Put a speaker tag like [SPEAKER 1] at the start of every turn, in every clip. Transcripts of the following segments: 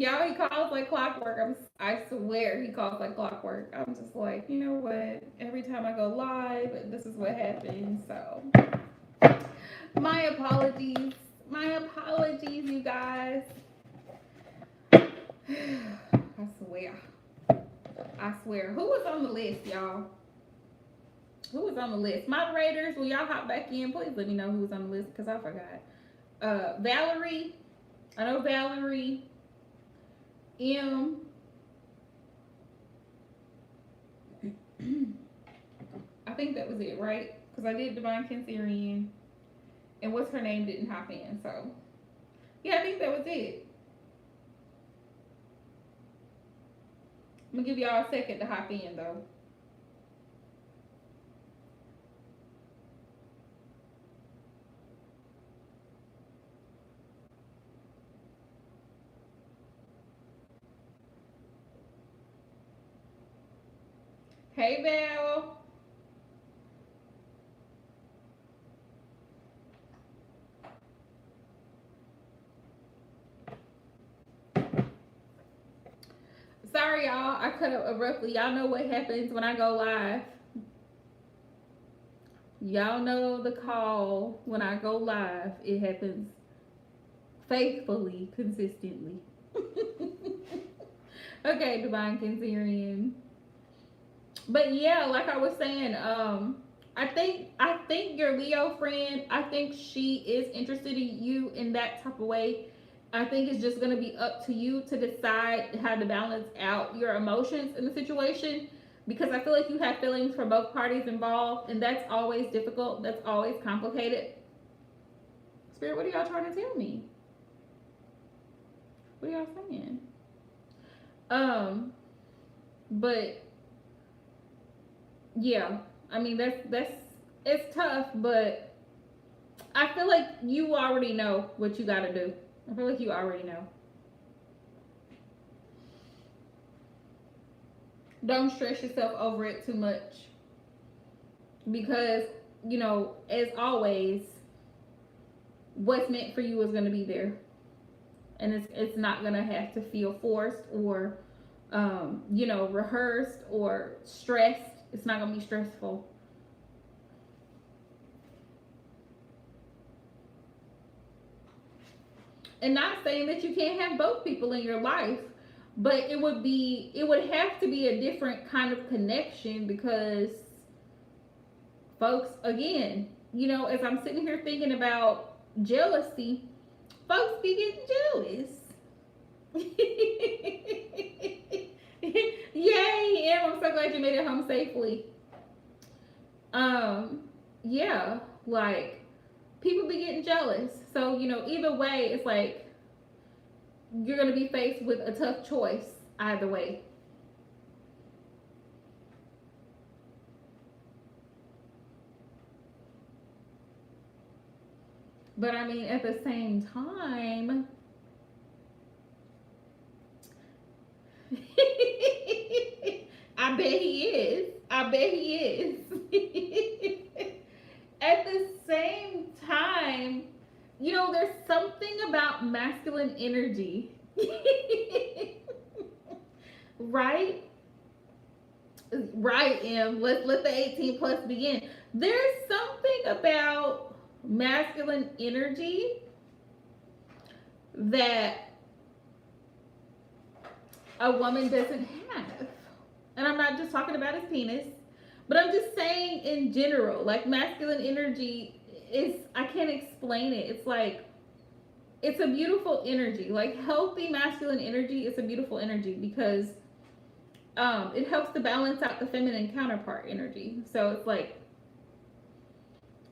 [SPEAKER 1] Y'all, he calls like clockwork. I swear he calls like clockwork. I'm just like, you know what? Every time I go live, this is what happens. So, my apologies. My apologies, you guys. I swear. I swear. Who was on the list, y'all? Who was on the list? Moderators, will y'all hop back in? Please let me know who was on the list because I forgot. Valerie. I know Valerie. M. I think that was it, right? Because I did Divine Cancerian. And what's her name didn't hop in. So, yeah, I think that was it. I'm going to give y'all a second to hop in, though. Hey, Val. Sorry, y'all. I cut up abruptly. Y'all know what happens when I go live. Y'all know the call when I go live. It happens faithfully, consistently. Okay, Divine Cancerian. But yeah, like I was saying, I think your Leo friend, I think she is interested in you in that type of way. I think it's just gonna be up to you to decide how to balance out your emotions in the situation because I feel like you have feelings for both parties involved, and that's always difficult. That's always complicated. Spirit, what are y'all trying to tell me? What are y'all saying? Um, but yeah, I mean that's it's tough, but I feel like you already know what you got to do. I feel like you already know. Don't stress yourself over it too much because as always, what's meant for you is going to be there, and it's not going to have to feel forced or rehearsed or stressed. It's not going to be stressful. And not saying that you can't have both people in your life, but it would have to be a different kind of connection because folks, again, as I'm sitting here thinking about jealousy, folks be getting jealous. Yay, Em, I'm so glad you made it home safely. um yeah, like people be getting jealous, so either way it's like you're gonna be faced with a tough choice either way. But I mean, at the same time, I bet he is. I bet he is. At the same time, there's something about masculine energy. Right? Right, Em. Let's let the 18 plus begin. There's something about masculine energy that a woman doesn't have. And I'm not just talking about his penis, but I'm just saying in general, like masculine energy is, I can't explain it. It's like, it's a beautiful energy. Like healthy masculine energy is a beautiful energy because it helps to balance out the feminine counterpart energy. So it's like,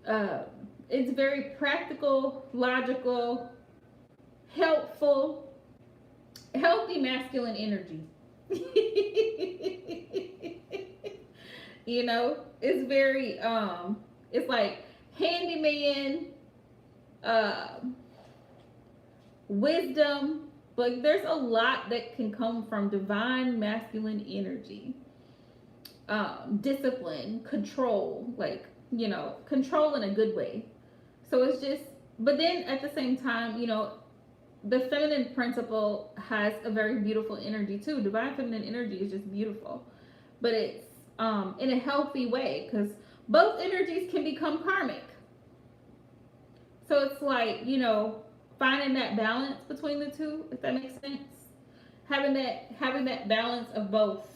[SPEAKER 1] uh, it's very practical, logical, helpful, healthy masculine energy. It's very it's like handyman, uh wisdom. Like there's a lot that can come from divine masculine energy. Discipline, control, like control in a good way. So it's just, but then at the same time, the feminine principle has a very beautiful energy too. Divine feminine energy is just beautiful, but it's in a healthy way, because both energies can become karmic. So it's like, finding that balance between the two, if that makes sense. Having that balance of both.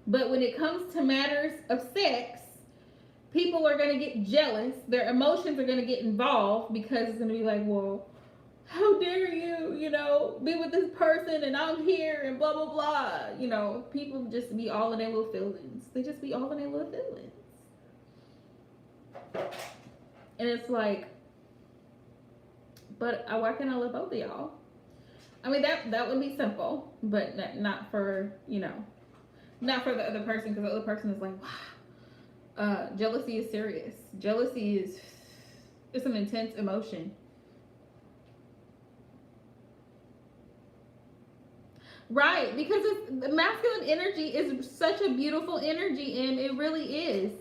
[SPEAKER 1] But when it comes to matters of sex, people are going to get jealous. Their emotions are going to get involved, because it's going to be like, well, how dare you, be with this person and I'm here and blah, blah, blah. People just be all in their little feelings. They just be all in their little feelings. And it's like, but why can't I love both of y'all? I mean, that would be simple, but not for, not for the other person, because the other person is like, wow. Jealousy is serious. Jealousy it's an intense emotion. Right, because the masculine energy is such a beautiful energy, and it really is.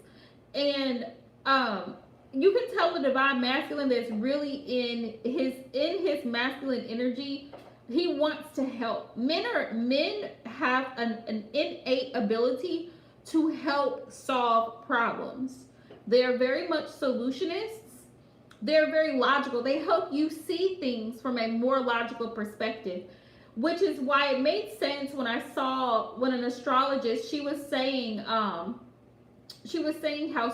[SPEAKER 1] And you can tell the divine masculine that's really in his masculine energy. He wants to help. Men have an innate ability to help solve problems. They're very much solutionists. They're very logical. They help you see things from a more logical perspective, which is why it made sense when I saw when an astrologist, she was saying how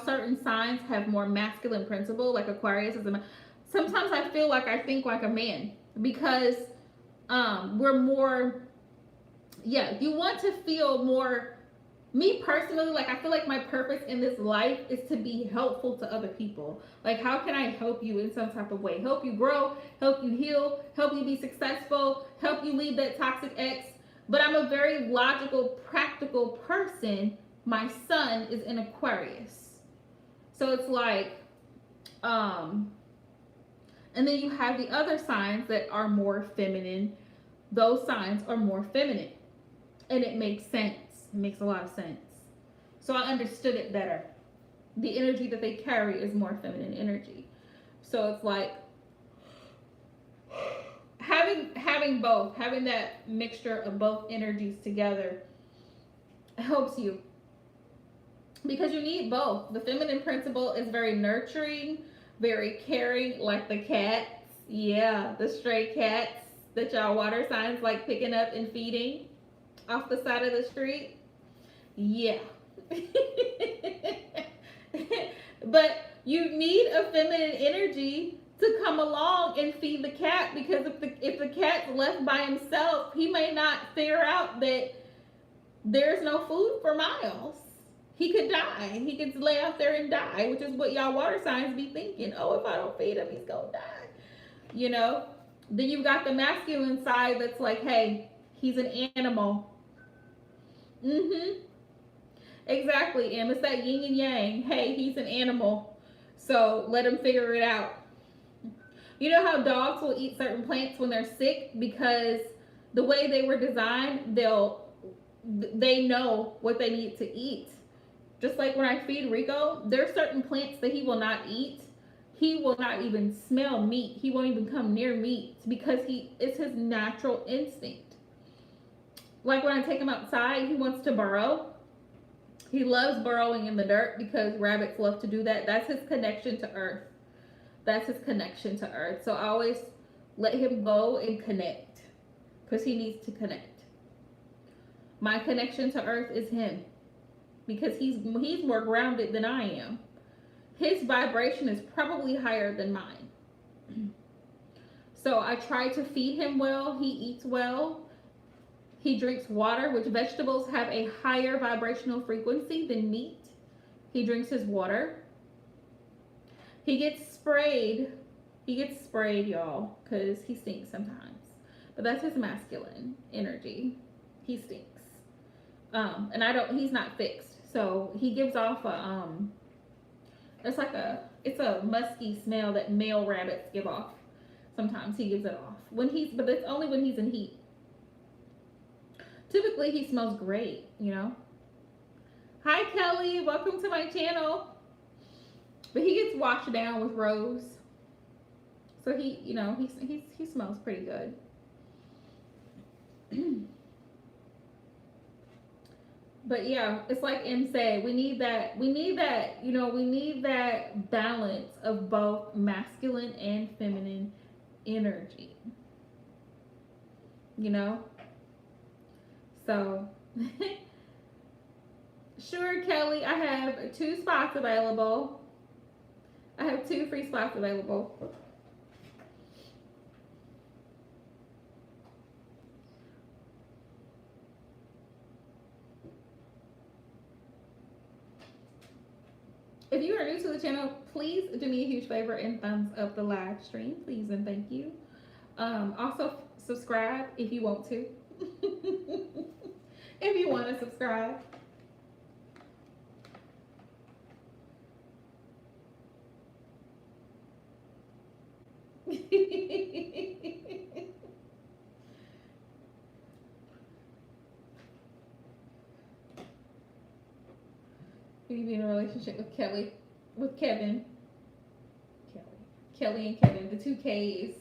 [SPEAKER 1] certain signs have more masculine principle, like Aquarius is a man. Sometimes I feel like I think like a man, because we're more, you want to feel more. Me personally, like, I feel like my purpose in this life is to be helpful to other people. Like, how can I help you in some type of way? Help you grow, help you heal, help you be successful, help you leave that toxic ex. But I'm a very logical, practical person. My sun is in Aquarius. So it's like, and then you have the other signs that are more feminine. Those signs are more feminine. And it makes sense. It makes a lot of sense. So I understood it better. The energy that they carry is more feminine energy. So it's like having both, having that mixture of both energies together helps you, because you need both. The feminine principle is very nurturing, very caring, like the cats. Yeah, the stray cats that y'all water signs like picking up and feeding off the side of the street. Yeah. But you need a feminine energy to come along and feed the cat, because if the cat's left by himself, he may not figure out that there's no food for miles. He could die. He could lay out there and die, which is what y'all water signs be thinking. Oh, if I don't feed him, he's gonna die. Then you've got the masculine side that's like, hey, he's an animal. Exactly, Em. It's that yin and yang. Hey, he's an animal, so let him figure it out. You know how dogs will eat certain plants when they're sick, because the way they were designed, they know what they need to eat. Just like when I feed Rico, there are certain plants that he will not eat. He will not even smell meat. He won't even come near meat, because it's his natural instinct. Like when I take him outside, he wants to burrow. He loves burrowing in the dirt, because rabbits love to do that. That's his connection to earth. So I always let him go and connect, because he needs to connect. My connection to earth is him, because he's more grounded than I am. His vibration is probably higher than mine. So I try to feed him well. He eats well. He drinks water, which vegetables have a higher vibrational frequency than meat. He drinks his water. He gets sprayed. Y'all, because he stinks sometimes. But that's his masculine energy. He stinks. And he's not fixed. So he gives off it's a musky smell that male rabbits give off. Sometimes he gives it off. But it's only when he's in heat. Typically, he smells great, Hi, Kelly. Welcome to my channel. But he gets washed down with Rose. So he, you know, he smells pretty good. But yeah, it's like M said, you know, we need that balance of both masculine and feminine energy, you know? So, sure, Kelly, I have 2 spots available. I have 2 free spots available. If you are new to the channel, please do me a huge favor and thumbs up the live stream, please and thank you. Also, subscribe if you want to. If you want to subscribe. You be in a relationship with Kevin, Kelly and Kevin, the 2 Ks.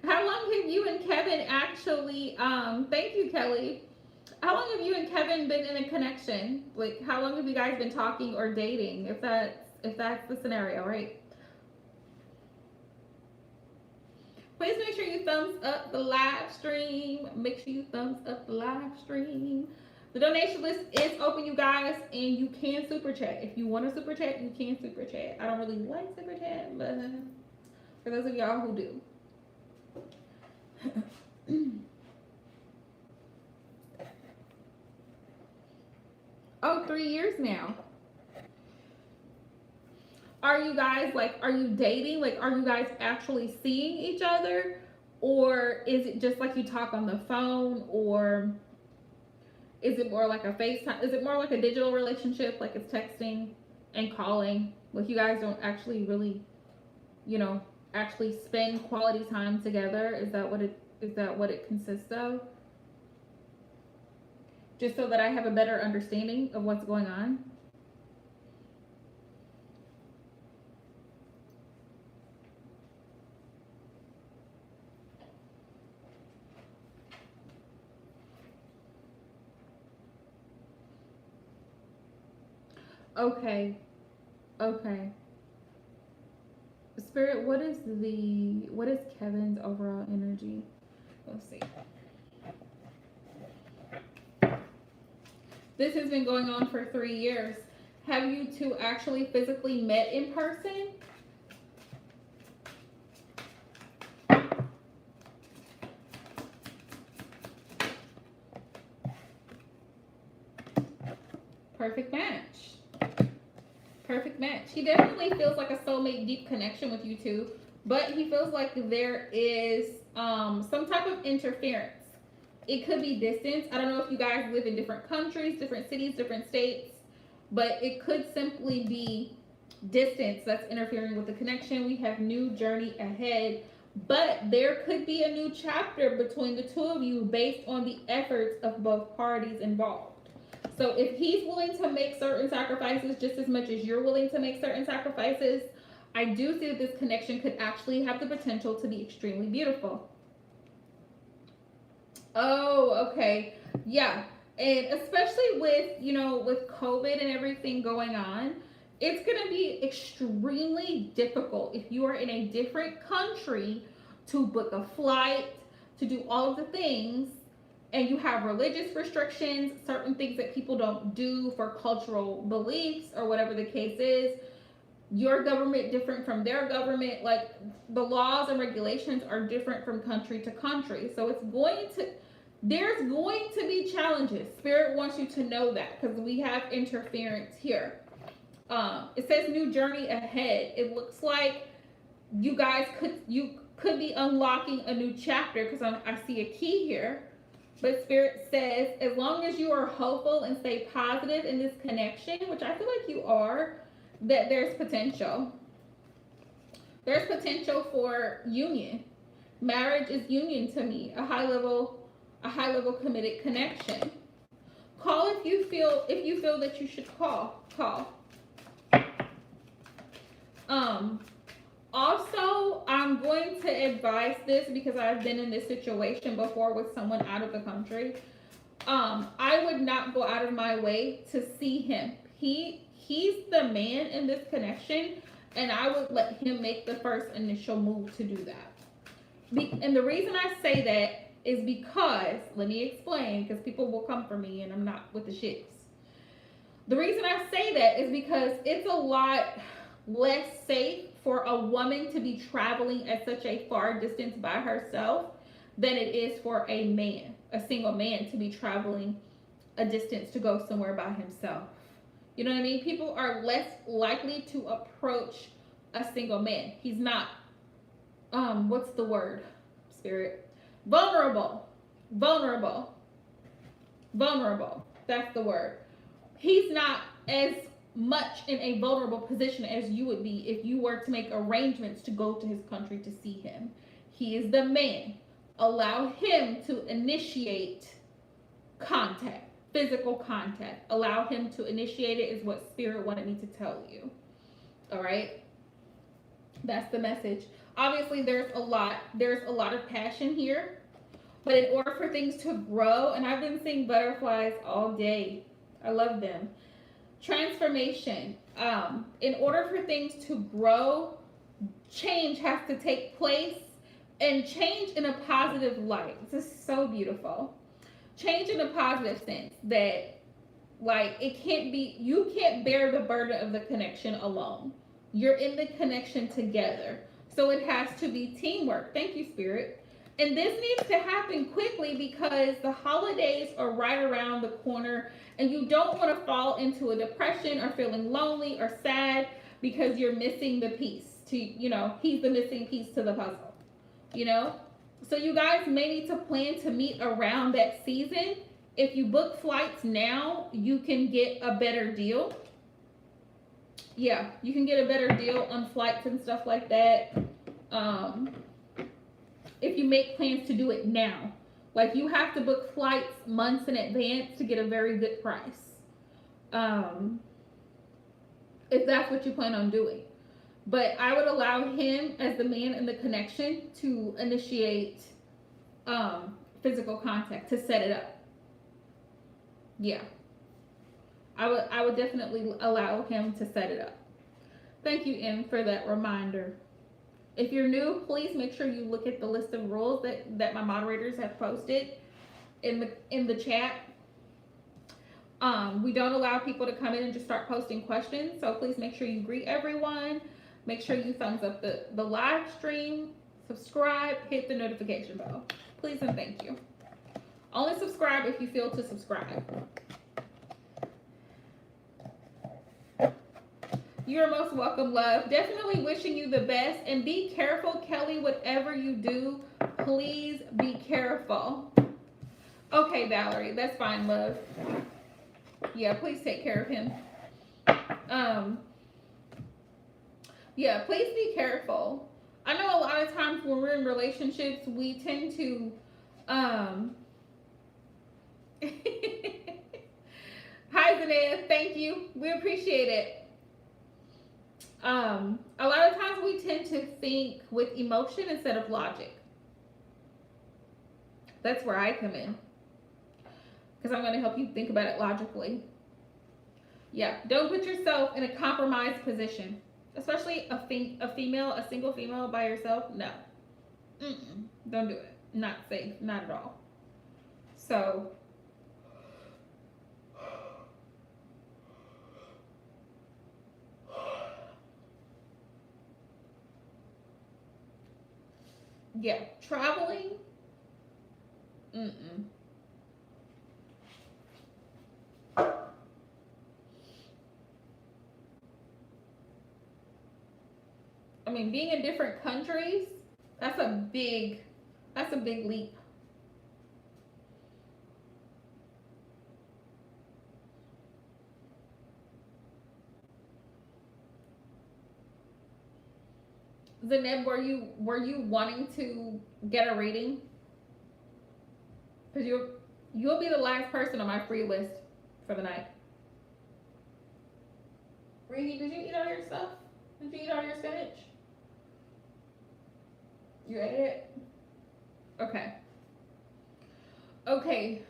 [SPEAKER 1] How long have you and Kevin actually? Thank you, Kelly. How long have you and Kevin been in a connection? Like, how long have you guys been talking or dating? If that's the scenario, right? Please make sure you thumbs up the live stream. Make sure you thumbs up the live stream. The donation list is open, you guys, and you can super chat. If you want to super chat, you can super chat. I don't really like super chat, but for those of y'all who do. Oh, 3 years now. Are you guys are you dating? Like, are you guys actually seeing each other? Or is it just like you talk on the phone? Or is it more like a FaceTime? Is it more like a digital relationship? Like it's texting and calling? Like you guys don't actually really, you know, actually spend quality time together? Is that what it consists of? Just so that I have a better understanding of what's going on. Okay. Spirit, what is Kevin's overall energy? Let's see. This has been going on for 3 years. Have you 2 actually physically met in person? Perfect match. Perfect match. He definitely feels like a soulmate, deep connection with you 2, but he feels like there is some type of interference. It could be distance. I don't know if you guys live in different countries, different cities, different states, but it could simply be distance that's interfering with the connection. We have new journey ahead, but there could be a new chapter between the 2 of you based on the efforts of both parties involved. So if he's willing to make certain sacrifices just as much as you're willing to make certain sacrifices, I do see that this connection could actually have the potential to be extremely beautiful. Oh, okay. Yeah. And especially with, you know, with COVID and everything going on, it's going to be extremely difficult if you are in a different country to book a flight, to do all of the things, and you have religious restrictions, certain things that people don't do for cultural beliefs or whatever the case is. Your government different from their government. Like, the laws and regulations are different from country to country. So there's going to be challenges. Spirit wants you to know that because we have interference here. It says new journey ahead. It looks like you guys could be unlocking a new chapter because I see a key here. But Spirit says, as long as you are hopeful and stay positive in this connection, which I feel like you are, that there's potential. There's potential for union. Marriage is union to me. A high level committed connection. Call if you feel that you should call. advise this because I've been in this situation before with someone out of the country. I would not go out of my way to see him. He's the man in this connection, and I would let him make the first initial move to do that. And the reason I say that is because, let me explain, because people will come for me and I'm not with the shits. The reason I say that is because it's a lot less safe for a woman to be traveling at such a far distance by herself than it is for a man, a single man, to be traveling a distance to go somewhere by himself. You know what I mean? People are less likely to approach a single man. He's not, what's the word, Spirit? Vulnerable. That's the word. He's not as much in a vulnerable position as you would be if you were to make arrangements to go to his country to see him. He is the man. Allow him to initiate contact, physical contact. Allow him to initiate it is what Spirit wanted me to tell you. All right? That's the message. Obviously, there's a lot of passion here, but in order for things to grow, and I've been seeing butterflies all day. I love them. Transformation. In order for things to grow, change has to take place, and change in a positive light. This is so beautiful. Change in a positive sense that, like, you can't bear the burden of the connection alone. You're in the connection together. So it has to be teamwork. Thank you, Spirit. And this needs to happen quickly because the holidays are right around the corner, and you don't want to fall into a depression or feeling lonely or sad because you're missing the piece to, he's the missing piece to the puzzle, So you guys may need to plan to meet around that season. If you book flights now, you can get a better deal. Yeah, you can get a better deal on flights and stuff like that. If you make plans to do it now. Like, you have to book flights months in advance to get a very good price. If that's what you plan on doing. But I would allow him, as the man in the connection, to initiate physical contact, to set it up. Yeah. I would definitely allow him to set it up. Thank you, M, for that reminder. If you're new, please make sure you look at the list of rules that my moderators have posted in the chat. We don't allow people to come in and just start posting questions, so please make sure you greet everyone. Make sure you thumbs up the live stream, subscribe, hit the notification bell. Please and thank you. Only subscribe if you feel to subscribe. You're most welcome, love. Definitely wishing you the best. And be careful, Kelly, whatever you do, please be careful. Okay, Valerie, that's fine, love. Yeah, please take care of him. Yeah, please be careful. I know a lot of times when we're in relationships, we tend to, Hi, Zanea, thank you. We appreciate it. A lot of times we tend to think with emotion instead of logic. That's where I come in, because I'm going to help you think about it logically. Yeah, don't put yourself in a compromised position, especially a single female by yourself. No, don't do it. Not safe, not at all. So yeah, traveling. I mean, being in different countries, that's a big leap. Zaneb, were you wanting to get a reading? Because you'll be the last person on my free list for the night. Reedy, did you eat all your stuff? Did you eat all your spinach? You ate it? Okay. Okay.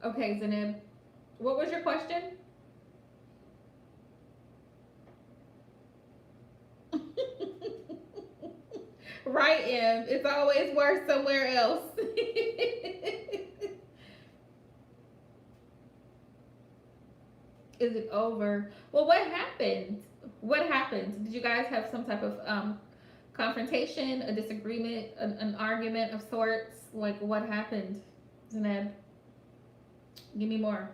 [SPEAKER 1] Okay, Zenib. What was your question? Right, Em. It's always worse somewhere else. Is it over? Well, what happened? What happened? Did you guys have some type of confrontation, a disagreement, an argument of sorts? Like, what happened, Zeneb? Give me more.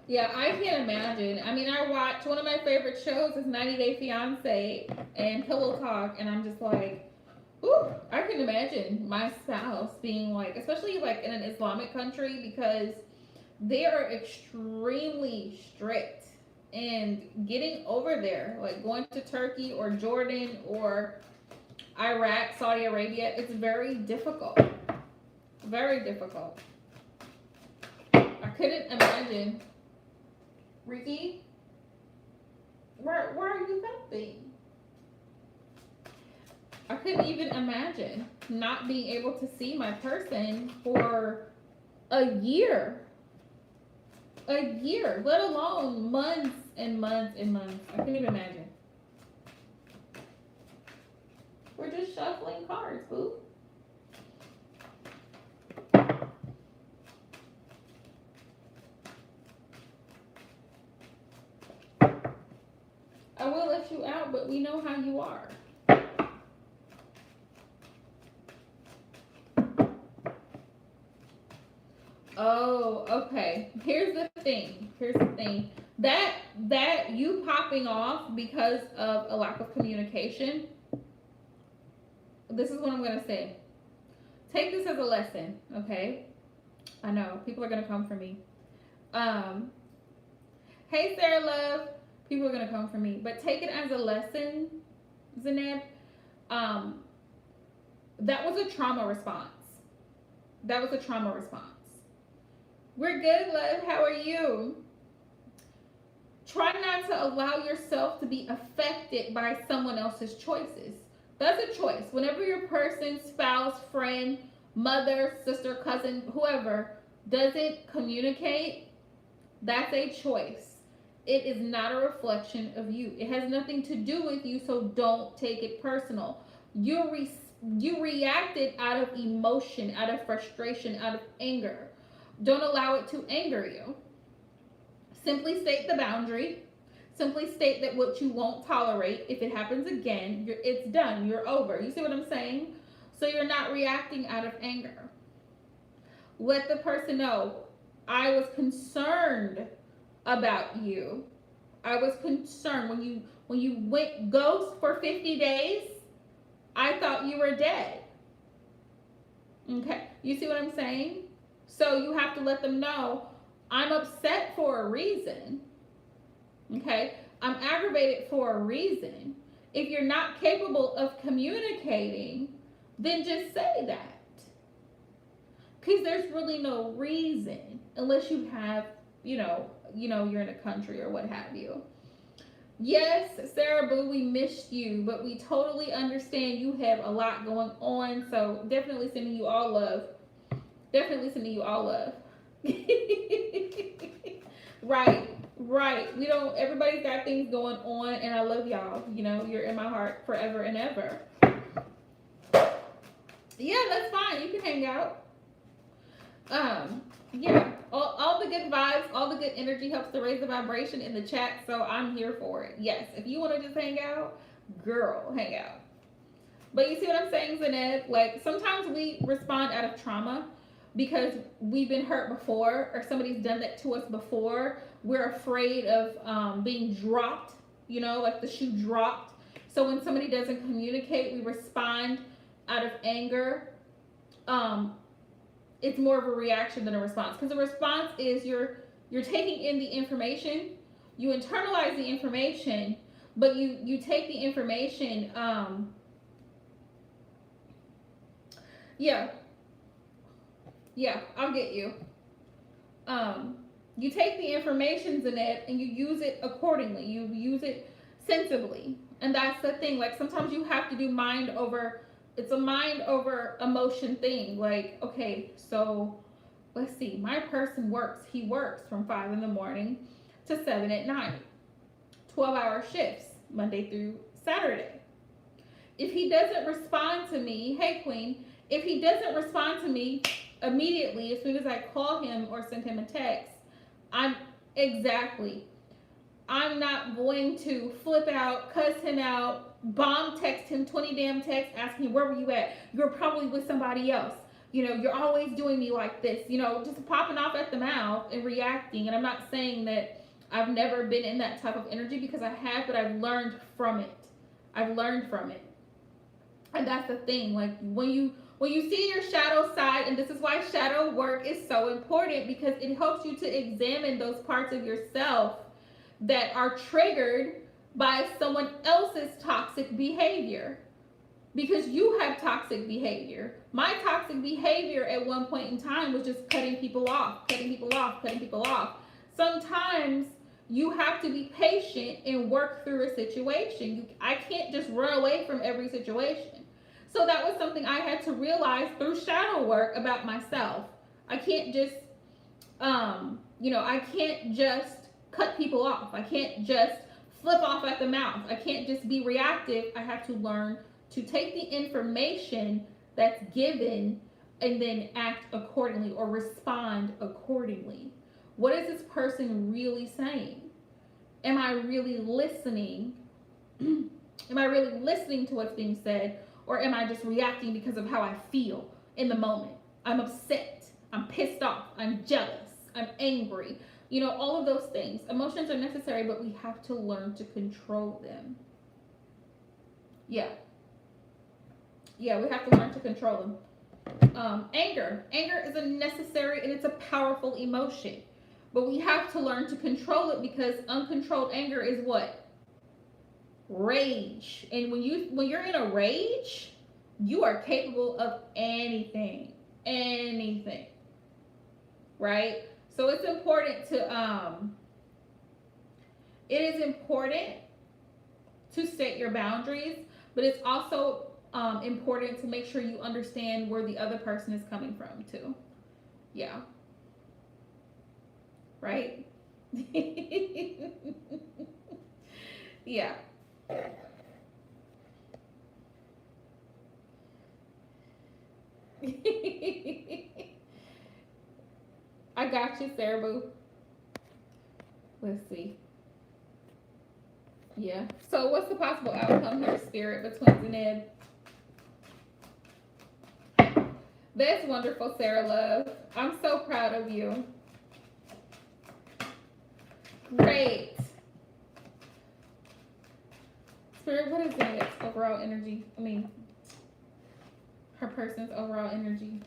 [SPEAKER 1] Yeah, I can't imagine. I mean, I watch one of my favorite shows is 90 Day Fiance and Pillow Talk, and I'm just like, ooh, I can imagine my spouse being like, especially like in an Islamic country, because they are extremely strict. And getting over there, like going to Turkey or Jordan or Iraq, Saudi Arabia, it's very difficult. Very difficult. I couldn't imagine. Ricky, where are you thumping? I couldn't even imagine not being able to see my person for a year. A year, let alone months and months and months. I couldn't even imagine. We're just shuffling cards, boo. I will let you out, but we know how you are. Oh, okay. Here's the thing. That you popping off because of a lack of communication. This is what I'm gonna say. Take this as a lesson, okay? I know people are gonna come for me. Hey Sarah Love, people are gonna come for me, but take it as a lesson, Zeneb. That was a trauma response. That was a trauma response. We're good, love. How are you? Try not to allow yourself to be affected by someone else's choices. That's a choice. Whenever your person, spouse, friend, mother, sister, cousin, whoever doesn't communicate, that's a choice. It is not a reflection of you. It has nothing to do with you, so don't take it personal. You reacted out of emotion, out of frustration, out of anger. Don't allow it to anger you. Simply state the boundary. Simply state that what you won't tolerate. If it happens again, it's done. You're over. You see what I'm saying? So you're not reacting out of anger. Let the person know, I was concerned about you. I was concerned when you went ghost for 50 days, I thought you were dead. Okay, you see what I'm saying? So you have to let them know, I'm upset for a reason. Okay, I'm aggravated for a reason. If you're not capable of communicating, then just say that. Because there's really no reason, unless you have, you're in a country or what have you. Yes, Sarah Boo, we missed you, but we totally understand you have a lot going on. So definitely sending you all love. Definitely sending you all love. Right. Everybody's got things going on, and I love y'all. You're in my heart forever and ever. Yeah, that's fine. You can hang out. Yeah, all the good vibes, all the good energy helps to raise the vibration in the chat, so I'm here for it. Yes, if you want to just hang out, girl, hang out. But you see what I'm saying, Zeneb? Like, sometimes we respond out of trauma because we've been hurt before, or somebody's done that to us before. We're afraid of being dropped, like the shoe dropped. So when somebody doesn't communicate, we respond out of anger. It's more of a reaction than a response, because the response is you're taking in the information, you internalize the information, but you take the information. Yeah, I'll get you. You take the information in it and you use it accordingly. You use it sensibly. And that's the thing. Like sometimes you have to do mind over, it's a mind over emotion thing. Like, okay, so let's see, my person works. He works from 5 in the morning to 7 at night. 12-hour shifts, Monday through Saturday. If he doesn't respond to me, hey queen, if he doesn't respond to me immediately as soon as I call him or send him a text, I'm not going to flip out, cuss him out, bomb text him 20 damn texts asking him, where were you at? You're probably with somebody else. You know, you're always doing me like this. You know, just popping off at the mouth and reacting. And I'm not saying that I've never been in that type of energy, because I have, but I've learned from it. I've learned from it. And that's the thing. Like when you see your shadow side, and this is why shadow work is so important, because it helps you to examine those parts of yourself that are triggered by someone else's toxic behavior. Because you have toxic behavior. My toxic behavior at one point in time was just cutting people off. Sometimes you have to be patient and work through a situation. I can't just run away from every situation. So that was something I had to realize through shadow work about myself. I can't just, I can't just cut people off. I can't just flip off at the mouth. I can't just be reactive. I have to learn to take the information that's given and then act accordingly or respond accordingly. What is this person really saying? Am I really listening? Am I really listening to what's being said? Or am I just reacting because of how I feel in the moment? I'm upset. I'm pissed off. I'm jealous. I'm angry. You know, all of those things. Emotions are necessary, but we have to learn to control them. Yeah, we have to learn to control them. Anger is a necessary and it's a powerful emotion, but we have to learn to control it, because uncontrolled anger is what? Rage. And when you're in a rage, you are capable of anything, right? So it's important to it is important to set your boundaries, but it's also important to make sure you understand where the other person is coming from too. Yeah. Right? Yeah. I got you, Sarah Boo. Let's see. Yeah. So what's the possible outcome here, Spirit, between Zened? That's wonderful, Sarah Love. I'm so proud of you. Great. Spirit, what is Zened's overall energy? I mean, her person's overall energy.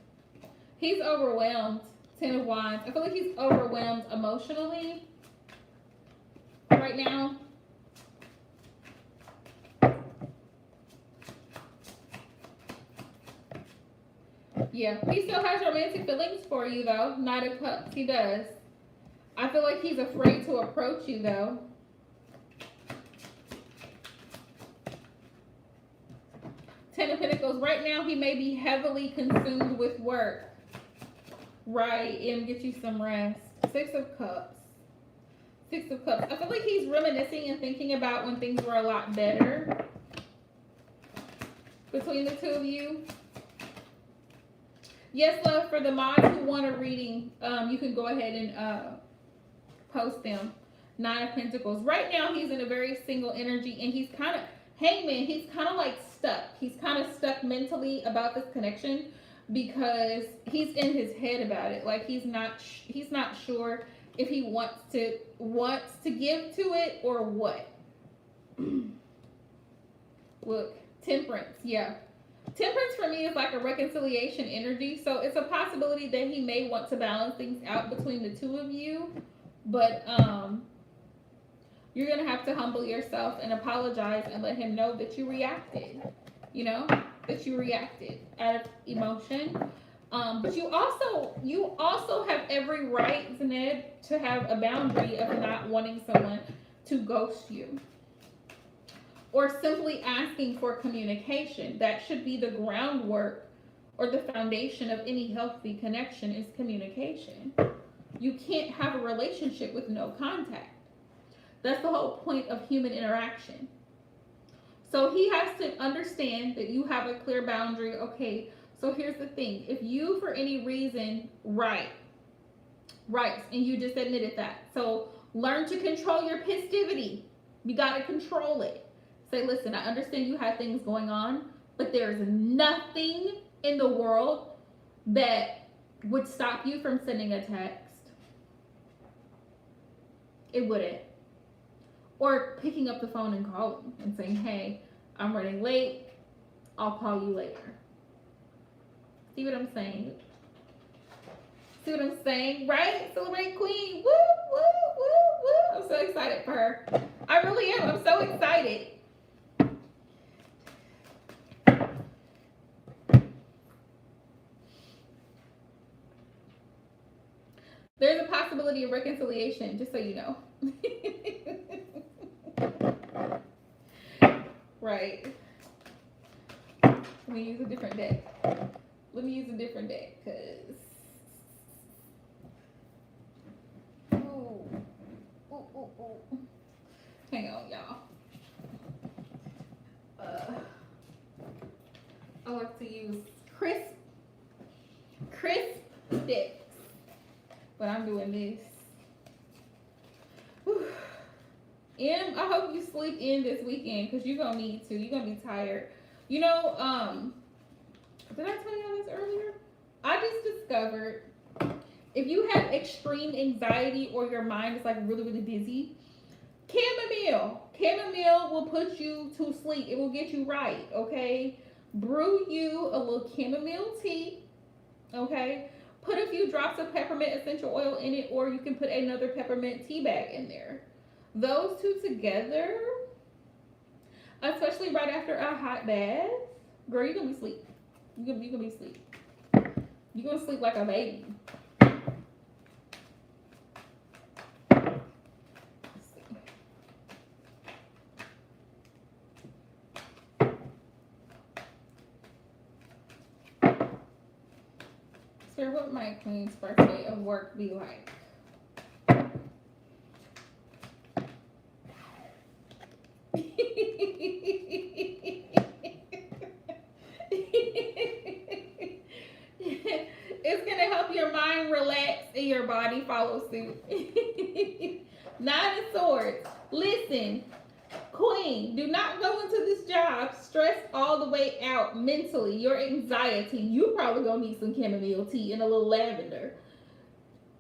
[SPEAKER 1] He's overwhelmed. 10 of Wands. I feel like he's overwhelmed emotionally right now. Yeah, he still has romantic feelings for you though. Knight of Cups, he does. I feel like he's afraid to approach you though. Ten of Pentacles. Right now he may be heavily consumed with work. Right, and get you some rest. Six of Cups. I feel like he's reminiscing and thinking about when things were a lot better between the two of you. Yes, love, for the mods who want a reading, you can go ahead and post them. Nine of Pentacles. Right now he's in a very single energy, and he's kind of, Hangman, he's kind of like stuck. He's kind of stuck mentally about this connection, because he's in his head about it. Like he's not sure if he wants to give to it or what. Look, Temperance. Yeah, Temperance for me is like a reconciliation energy, so it's a possibility that he may want to balance things out between the two of you, but you're gonna have to humble yourself and apologize and let him know that you reacted, that you reacted out of emotion. But you also have every right, Zaned, to have a boundary of not wanting someone to ghost you or simply asking for communication. That should be the groundwork or the foundation of any healthy connection is communication. You can't have a relationship with no contact. That's the whole point of human interaction. So he has to understand that you have a clear boundary. Okay, so here's the thing. If you, for any reason, writes, and you just admitted that. So learn to control your pistivity. You got to control it. Say, listen, I understand you have things going on, but there's nothing in the world that would stop you from sending a text. It wouldn't. Or picking up the phone and calling and saying, hey, I'm running late. I'll call you later. See what I'm saying? See what I'm saying? Right? Celebrate Queen. Woo, woo, woo, woo. I'm so excited for her. I really am. I'm so excited. There's a possibility of reconciliation, just so you know. Right. Let me use a different deck. Because... Oh. Hang on, y'all. I like to use crisp decks. But I'm doing this. Whew. I hope you sleep in this weekend because you're gonna need to. You're gonna be tired. You know, did I tell y'all this earlier? I just discovered if you have extreme anxiety or your mind is like really, really busy, chamomile will put you to sleep. It will get you right, okay? Brew you a little chamomile tea, okay? Put a few drops of peppermint essential oil in it, or you can put another peppermint tea bag in there. Those two together, especially right after a hot bath, girl, you're gonna be asleep. You're gonna be asleep. You're gonna sleep like a baby. So what might Queen's birthday of work be like? It's gonna help your mind relax and your body follow suit. Nine of Swords. Listen, Queen, do not go into this job stressed all the way out mentally. Your anxiety, you probably gonna need some chamomile tea and a little lavender.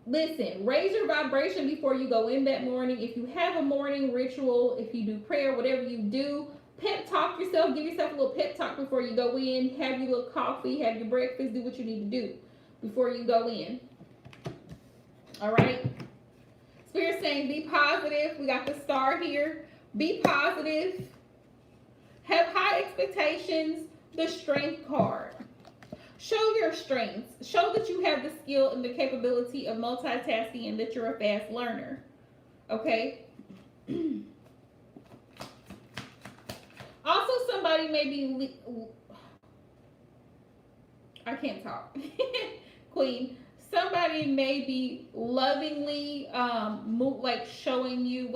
[SPEAKER 1] Listen, raise your vibration before you go in that morning. If you have a morning ritual, if you do prayer, whatever you do, pep talk yourself. Give yourself a little pep talk before you go in. Have your little coffee, have your breakfast, do what you need to do before you go in. All right? Spirit saying be positive. We got the star here. Be positive. Have high expectations. The strength card. Show your strengths. Show that you have the skill and the capability of multitasking and that you're a fast learner. Okay? Also, somebody may be... I can't talk. Queen. Somebody may be lovingly showing you,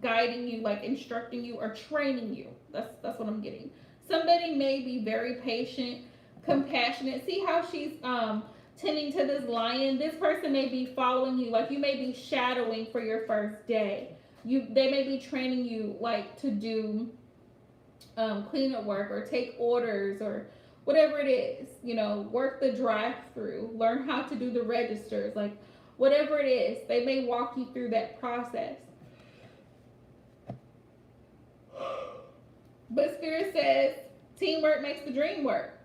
[SPEAKER 1] guiding you, instructing you or training you. That's what I'm getting. Somebody may be very patient, compassionate. See how she's tending to this lion? This person may be following you, like you may be shadowing for your first day. They may be training you to do cleanup work or take orders or whatever it is, work the drive-through, learn how to do the registers, whatever it is, they may walk you through that process. But Spirit says teamwork makes the dream work.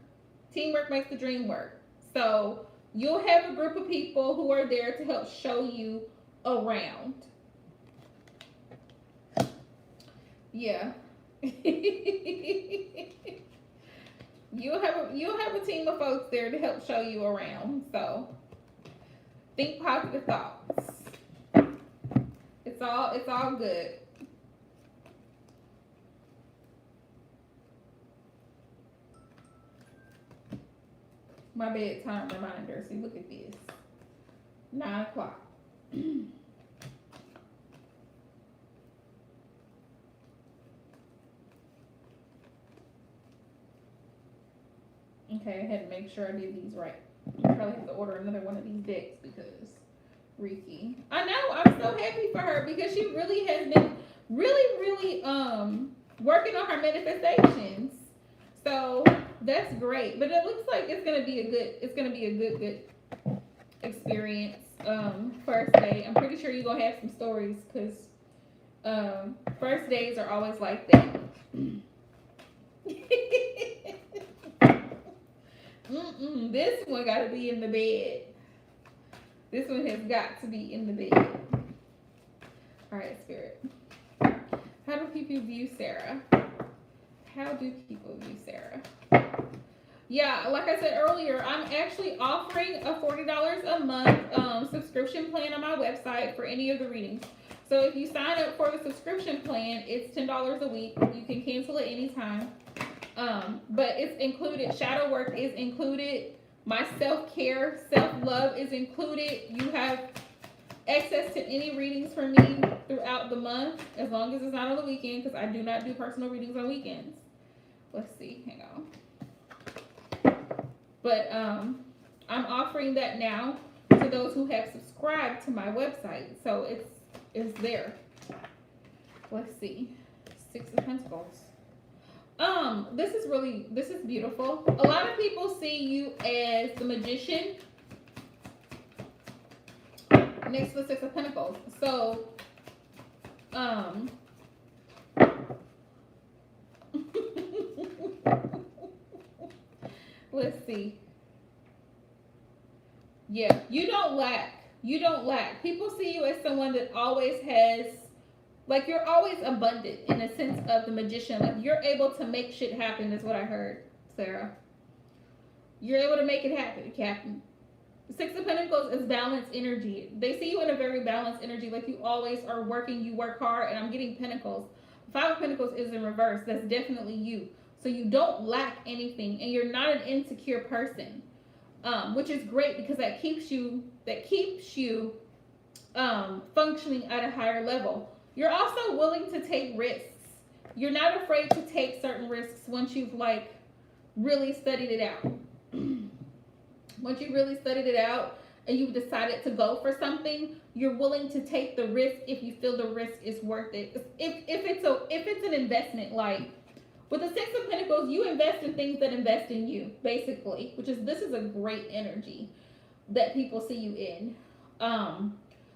[SPEAKER 1] Teamwork makes the dream work. So you'll have a group of people who are there to help show you around. Yeah. You'll have a team of folks there to help show you around. So think positive thoughts. It's all good. My bedtime reminder. See, look at this. 9 o'clock. Okay, I had to make sure I did these right. I probably have to order another one of these decks because Riki. I know, I'm so happy for her because she really has been really working on her manifestations. So that's great. But it looks like it's gonna be a good experience. First day. I'm pretty sure you're gonna have some stories because first days are always like that. This one got to be in the bed. This one has got to be in the bed. All right, Spirit. How do people view Sarah? How do people view Sarah? Yeah, like I said earlier, I'm actually offering a $40 a month subscription plan on my website for any of the readings. So if you sign up for the subscription plan, it's $10 a week. You can cancel it anytime. But it's included. Shadow work is included. My self-care, self-love is included. You have access to any readings from me throughout the month, as long as it's not on the weekend, because I do not do personal readings on weekends. Let's see, hang on. But I'm offering that now to those who have subscribed to my website. So it's there. Let's see. 6 of Pentacles. This is beautiful. A lot of people see you as the Magician next to the 6 of Pentacles. So, let's see. Yeah, you don't lack. You don't lack. People see you as someone that always has, like, you're always abundant in a sense of the Magician. Like, you're able to make shit happen is what I heard, Sarah. You're able to make it happen, Captain. The 6 of Pentacles is balanced energy. They see you in a very balanced energy. Like, you always are working, you work hard, and I'm getting Pentacles. 5 of Pentacles is in reverse. That's definitely you. So you don't lack anything, and you're not an insecure person, which is great because that keeps you functioning at a higher level. You're also willing to take risks. You're not afraid to take certain risks once you've like really studied it out. Once you really studied it out and you've decided to go for something, you're willing to take the risk if you feel the risk is worth it. If it's an investment, like with the 6 of Pentacles, you invest in things that invest in you, basically, this is a great energy that people see you in.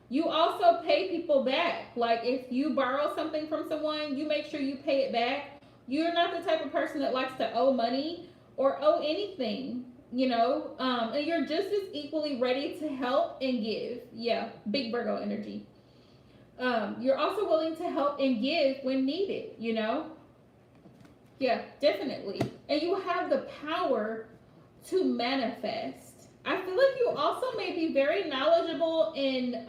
[SPEAKER 1] You also pay people back. Like, if you borrow something from someone, you make sure you pay it back. You're not the type of person that likes to owe money or owe anything, you know? And you're just as equally ready to help and give. Yeah, big Virgo energy. You're also willing to help and give when needed, you know? Yeah, definitely. And you have the power to manifest. I feel like you also may be very knowledgeable in,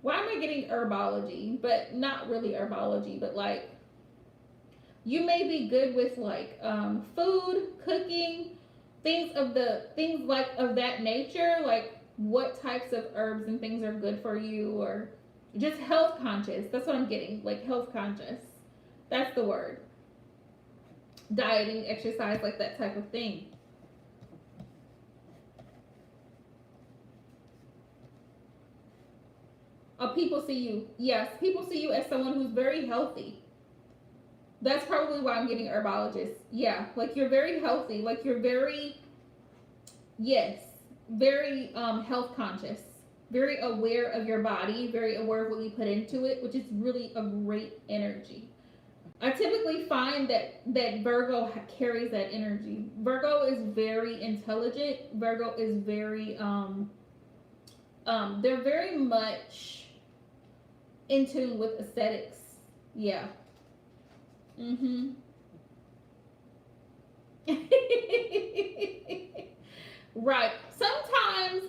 [SPEAKER 1] why am I getting herbology? But not really herbology, but like, you may be good with like food, cooking, things of that nature, like what types of herbs and things are good for you, or just health conscious. That's what I'm getting, like health conscious. That's the word. Dieting, exercise, like that type of thing. People see you. Yes, people see you as someone who's very healthy. That's probably why I'm getting herbologist. Yeah, like you're very healthy. Like you're very, yes, very health conscious. Very aware of your body. Very aware of what you put into it, which is really a great energy. I typically find that Virgo carries that energy. Virgo is very intelligent. Virgo is very, they're very much in tune with aesthetics. Yeah. Mm-hmm. Right. Sometimes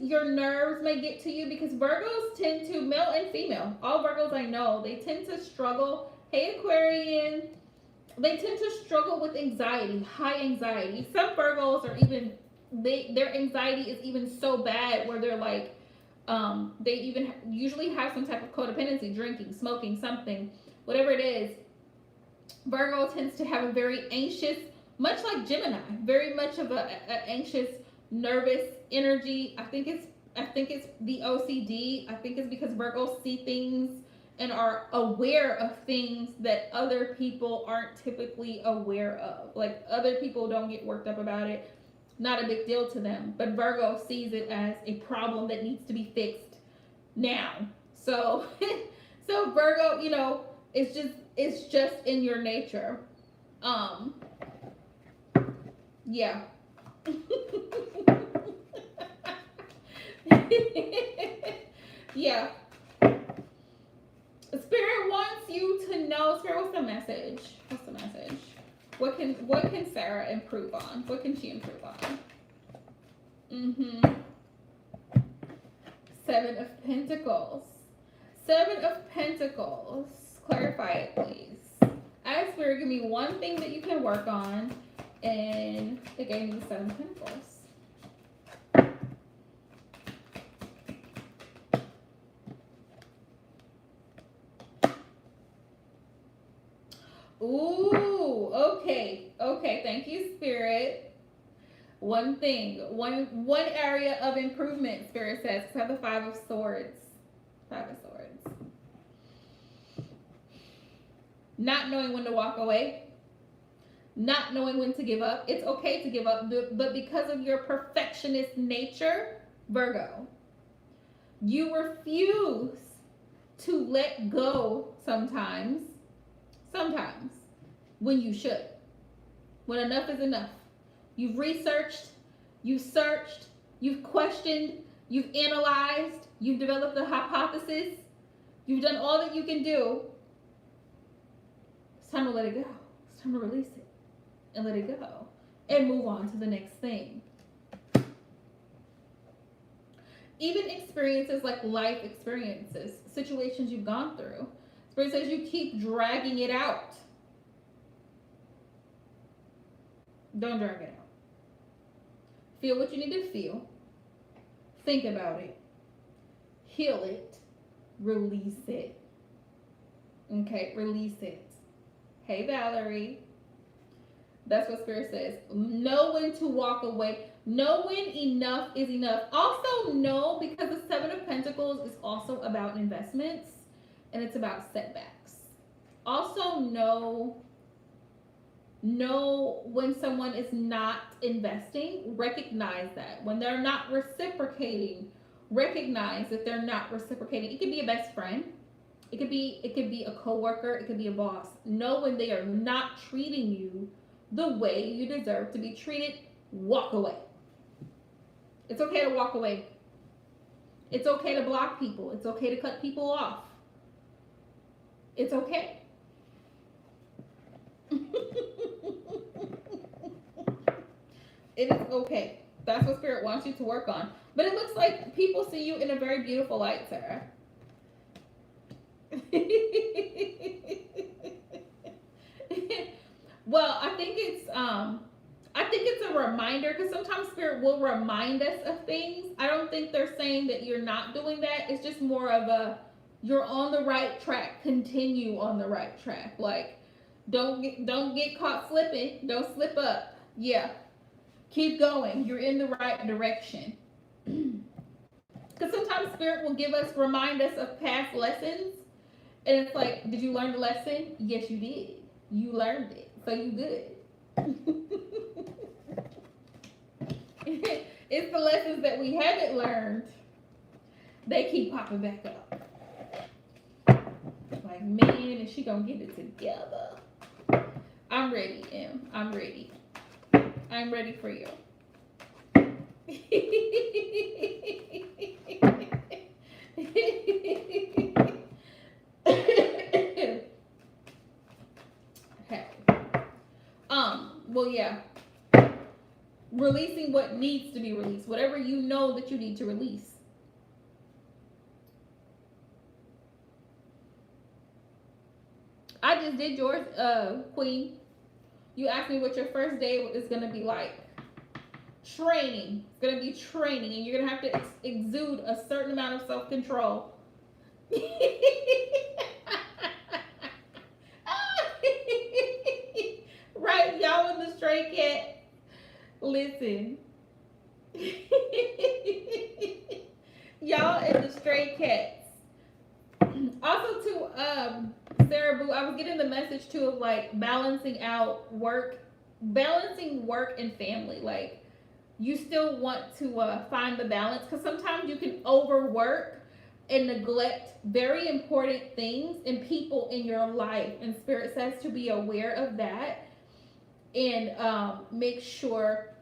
[SPEAKER 1] your nerves may get to you because Virgos tend to, male and female, all Virgos I know, they tend to struggle. Hey, Aquarian, they tend to struggle with anxiety, high anxiety. Some Virgos are even, their anxiety is even so bad where they're like, they even usually have some type of codependency, drinking, smoking, something, whatever it is. Virgo tends to have a very anxious, much like Gemini, very much of a anxious, nervous energy. I think it's the OCD. I think it's because Virgos see things and are aware of things that other people aren't typically aware of. Like other people don't get worked up about it. Not a big deal to them. But Virgo sees it as a problem that needs to be fixed now. So so Virgo, it's just in your nature. Um, yeah. Yeah. Spirit wants you to know. Spirit, what's the message? What's the message? What can Sarah improve on? What can she improve on? Mm-hmm. Seven of Pentacles. Seven of Pentacles. Clarify it, please. Ask Spirit, give me one thing that you can work on. And it gave me the Seven of Pentacles. Ooh, okay. Okay, thank you, Spirit. One thing, one area of improvement, Spirit says, because I have the Five of Swords. Five of Swords. Not knowing when to walk away. Not knowing when to give up. It's okay to give up, but because of your perfectionist nature, Virgo, you refuse to let go sometimes when you should, when enough is enough. You've researched, you've searched, you've questioned, you've analyzed, you've developed a hypothesis, you've done all that you can do. It's time to let it go. It's time to release it and let it go and move on to the next thing. Even experiences like life experiences, situations you've gone through, Spirit says you keep dragging it out. Don't drag it out. Feel what you need to feel. Think about it. Heal it. Release it. Okay, release it. Hey, Valerie. That's what Spirit says. Know when to walk away. Know when enough is enough. Also know, because the Seven of Pentacles is also about investments and it's about setbacks. Also know when someone is not investing. Recognize that. When they're not reciprocating, recognize that they're not reciprocating. It could be a best friend. It could be a coworker. It could be a boss. Know when they are not treating you the way you deserve to be treated. Walk away. It's okay to walk away. It's okay to block people. It's okay to cut people off. It's okay. It is okay. That's what Spirit wants you to work on. But it looks like people see you in a very beautiful light, Sarah. Well, I think it's a reminder, because sometimes Spirit will remind us of things. I don't think they're saying that you're not doing that. It's just more of a, you're on the right track. Continue on the right track. Like, don't get caught slipping. Don't slip up. Yeah. Keep going. You're in the right direction. Because sometimes Spirit will remind us of past lessons. And it's like, did you learn the lesson? Yes, you did. You learned it. So you good. It's the lessons that we haven't learned. They keep popping back up. Like, man, is she gonna get it together? I'm ready, Em. I'm ready. I'm ready for you. Well, yeah. Releasing what needs to be released. Whatever you know that you need to release. I just did yours, Queen. You asked me what your first day is going to be like. Training. It's going to be training, and you're going to have to exude a certain amount of self-control. Right, y'all in the Stray Cat. Listen. Y'all in the Stray Cats. Also, to Sarah Boo, I was getting the message too of like balancing work and family. Like, you still want to find the balance, because sometimes you can overwork and neglect very important things and people in your life. And Spirit says to be aware of that and make sure.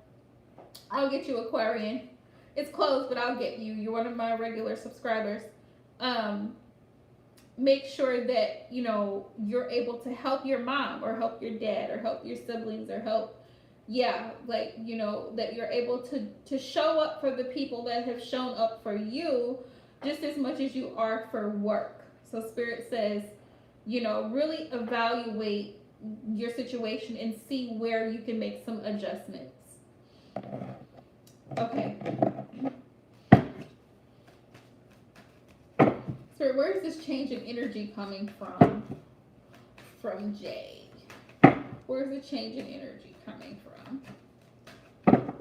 [SPEAKER 1] I'll get you, Aquarian. It's closed, but I'll get you. You're one of my regular subscribers. Make sure that, you know, you're able to help your mom or help your dad or help your siblings or help, like, you know, that you're able to show up for the people that have shown up for you just as much as you are for work. So Spirit says, you know, really evaluate your situation and see where you can make some adjustments. Okay. So where is this change in energy coming from? From Jade. Where's the change in energy coming from?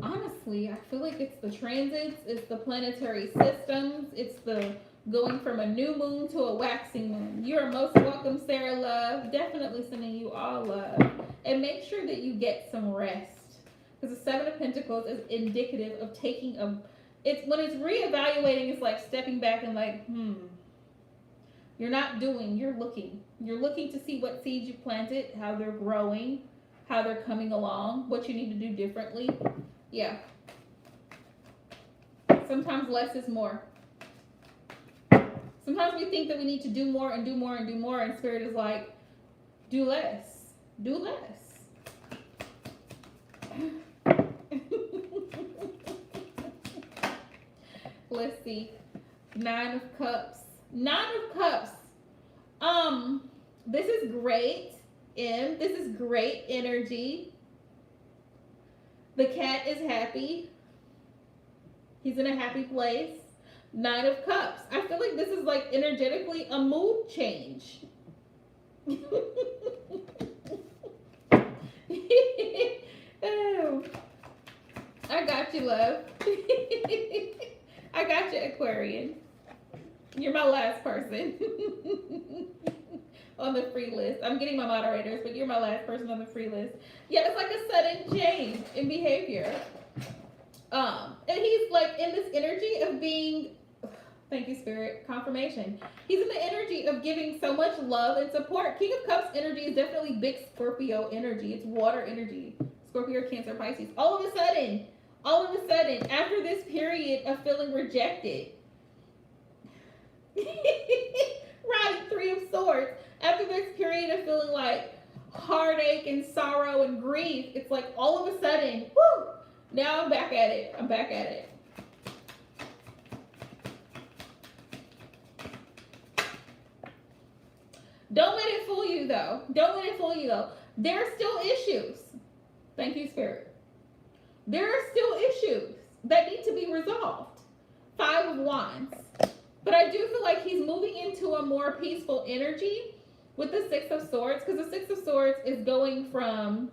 [SPEAKER 1] Honestly, I feel like it's the transits, it's the planetary systems, it's the going from a new moon to a waxing moon. You are most welcome, Sarah Love. Definitely sending you all love. And make sure that you get some rest. Because the Seven of Pentacles is indicative of taking it's when it's reevaluating, it's like stepping back and like, you're not doing, you're looking. You're looking to see what seeds you planted, how they're growing, how they're coming along, what you need to do differently. Yeah. Sometimes less is more. Sometimes we think that we need to do more and do more and do more, and Spirit is like, do less. Do less. Let's see. Nine of Cups. Nine of Cups. This is great. This is great energy. The cat is happy. He's in a happy place. Nine of Cups. I feel like this is like energetically a mood change. Oh, I got you, love. I got you, Aquarian. You're my last person on the free list. I'm getting my moderators, but you're my last person on the free list. Yeah, it's like a sudden change in behavior. And he's like in this energy of being, thank you, Spirit, confirmation. He's in the energy of giving so much love and support. King of Cups energy is definitely big Scorpio energy. It's water energy. Scorpio, Cancer, Pisces. All of a sudden, after this period of feeling rejected, right, Three of Swords, after this period of feeling like heartache and sorrow and grief, it's like all of a sudden, whoo, now I'm back at it. Don't let it fool you, though. There are still issues. Thank you, Spirit. There are still issues that need to be resolved. Five of Wands. But I do feel like he's moving into a more peaceful energy with the Six of Swords, because the Six of Swords is going from,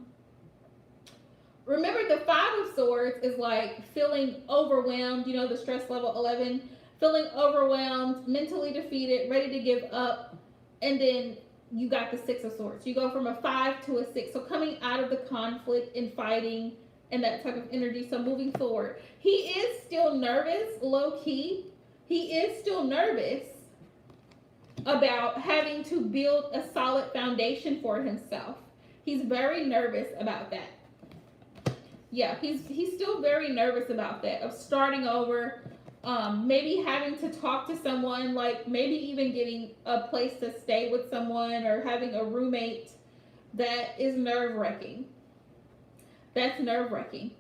[SPEAKER 1] remember the Five of Swords is like feeling overwhelmed, you know, the stress level 11, feeling overwhelmed, mentally defeated, ready to give up, and then you got the Six of Swords. You go from a 5 to a 6, so coming out of the conflict and fighting and that type of energy, so moving forward. He is still nervous, low-key. He is still nervous about having to build a solid foundation for himself. He's very nervous about that. Yeah, he's still very nervous about that, of starting over, maybe having to talk to someone, like maybe even getting a place to stay with someone or having a roommate. That is nerve-wracking. That's nerve-wracking.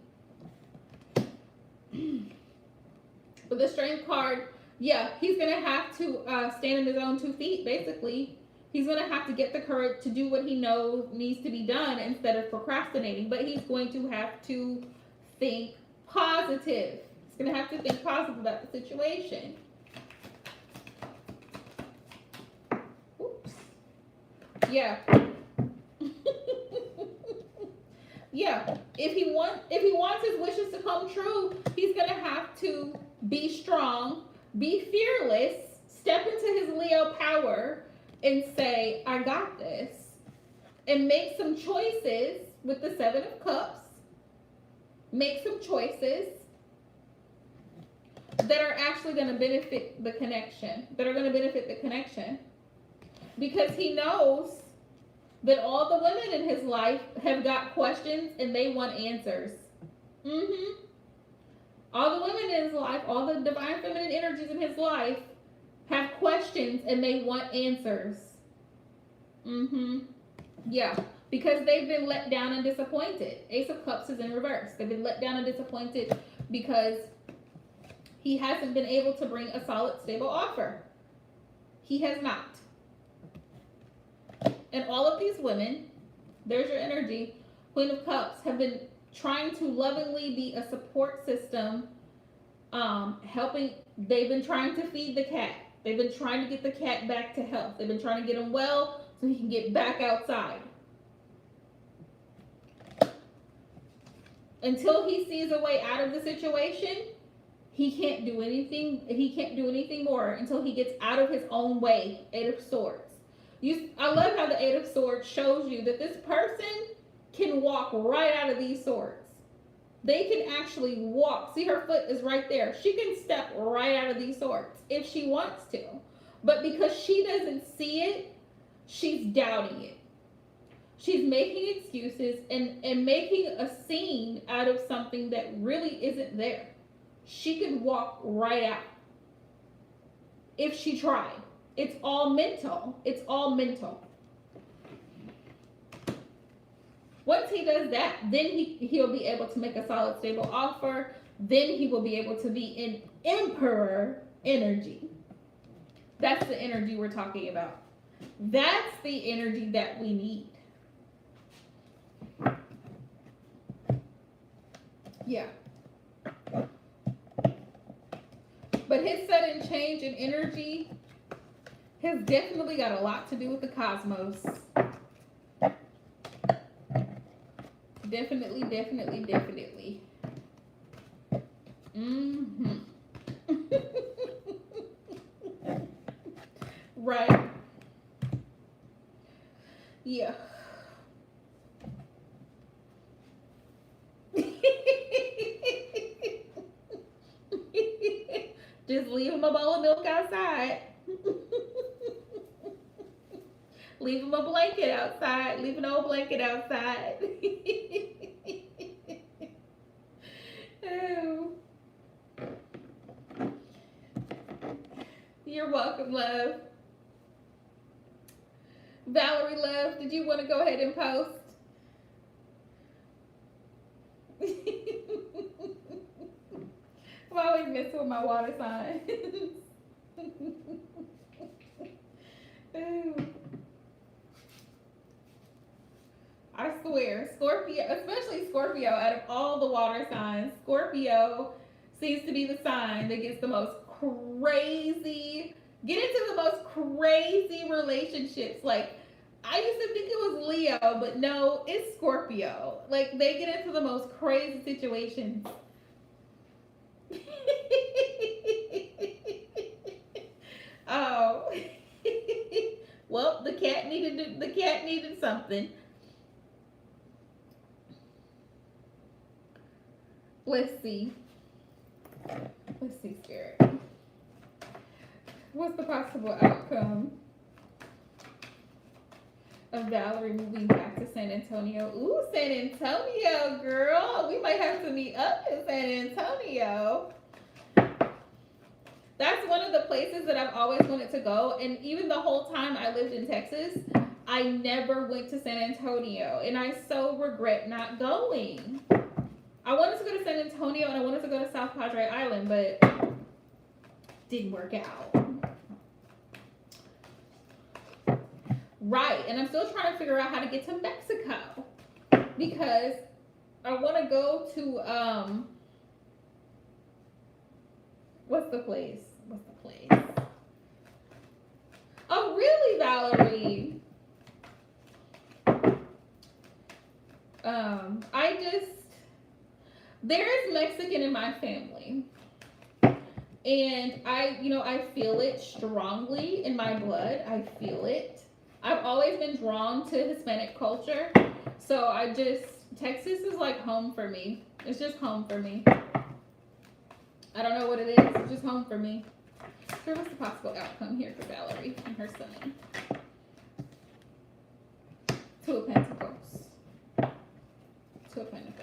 [SPEAKER 1] But the Strength card, yeah, he's going to have to stand on his own 2 feet, basically. He's going to have to get the courage to do what he knows needs to be done instead of procrastinating. But he's going to have to think positive. He's going to have to think positive about the situation. Oops. Yeah. Yeah. If he wants his wishes to come true, he's going to have to be strong, be fearless, step into his Leo power, and say, I got this. And make some choices with the 7 of Cups. Make some choices that are actually going to benefit the connection. Because he knows that all the women in his life have got questions and they want answers. All the women in his life, all the divine feminine energies in his life have questions and they want answers. Yeah, because they've been let down and disappointed. Ace of Cups is in reverse. They've been let down and disappointed because he hasn't been able to bring a solid, stable offer. He has not. And all of these women, there's your energy, Queen of Cups, have been trying to lovingly be a support system, helping. They've been trying to feed the cat. They've been trying to get the cat back to health. They've been trying to get him well so he can get back outside. Until he sees a way out of the situation, he can't do anything. He can't do anything more until he gets out of his own way. 8 of Swords. I love how the 8 of Swords shows you that this person can walk right out of these swords. They can actually walk. See, her foot is right there. She can step right out of these swords if she wants to. But because she doesn't see it, she's doubting it. She's making excuses and making a scene out of something that really isn't there. She could walk right out if she tried. It's all mental. It's all mental. Once he does that, then he'll be able to make a solid, stable offer. Then he will be able to be in Emperor energy. That's the energy we're talking about. That's the energy that we need. Yeah. But his sudden change in energy has definitely got a lot to do with the cosmos. Definitely. Right. Yeah. Just leave him a bowl of milk outside. Leave him a blanket outside. Leave an old blanket outside. Oh. You're welcome, love. Valerie, love, did you want to go ahead and post? I'm always messing with my water signs. Ooh. I swear, Scorpio, especially Scorpio, out of all the water signs, Scorpio seems to be the sign that gets the most crazy, get into the most crazy relationships. Like, I used to think it was Leo, but no, it's Scorpio. Like, they get into the most crazy situations. Oh. Well, the cat needed something. Let's see, Spirit. What's the possible outcome of Valerie moving back to San Antonio? Ooh, San Antonio, girl. We might have to meet up in San Antonio. That's one of the places that I've always wanted to go. And even the whole time I lived in Texas, I never went to San Antonio, and I so regret not going. I wanted to go to San Antonio and I wanted to go to South Padre Island, but didn't work out. Right, and I'm still trying to figure out how to get to Mexico because I want to go to what's the place? Oh, really, Valerie? There is Mexican in my family. And I feel it strongly in my blood. I feel it. I've always been drawn to Hispanic culture. So Texas is like home for me. It's just home for me. I don't know what it is. It's just home for me. So what's the possible outcome here for Valerie and her son? Two of Pentacles. Two of Pentacles.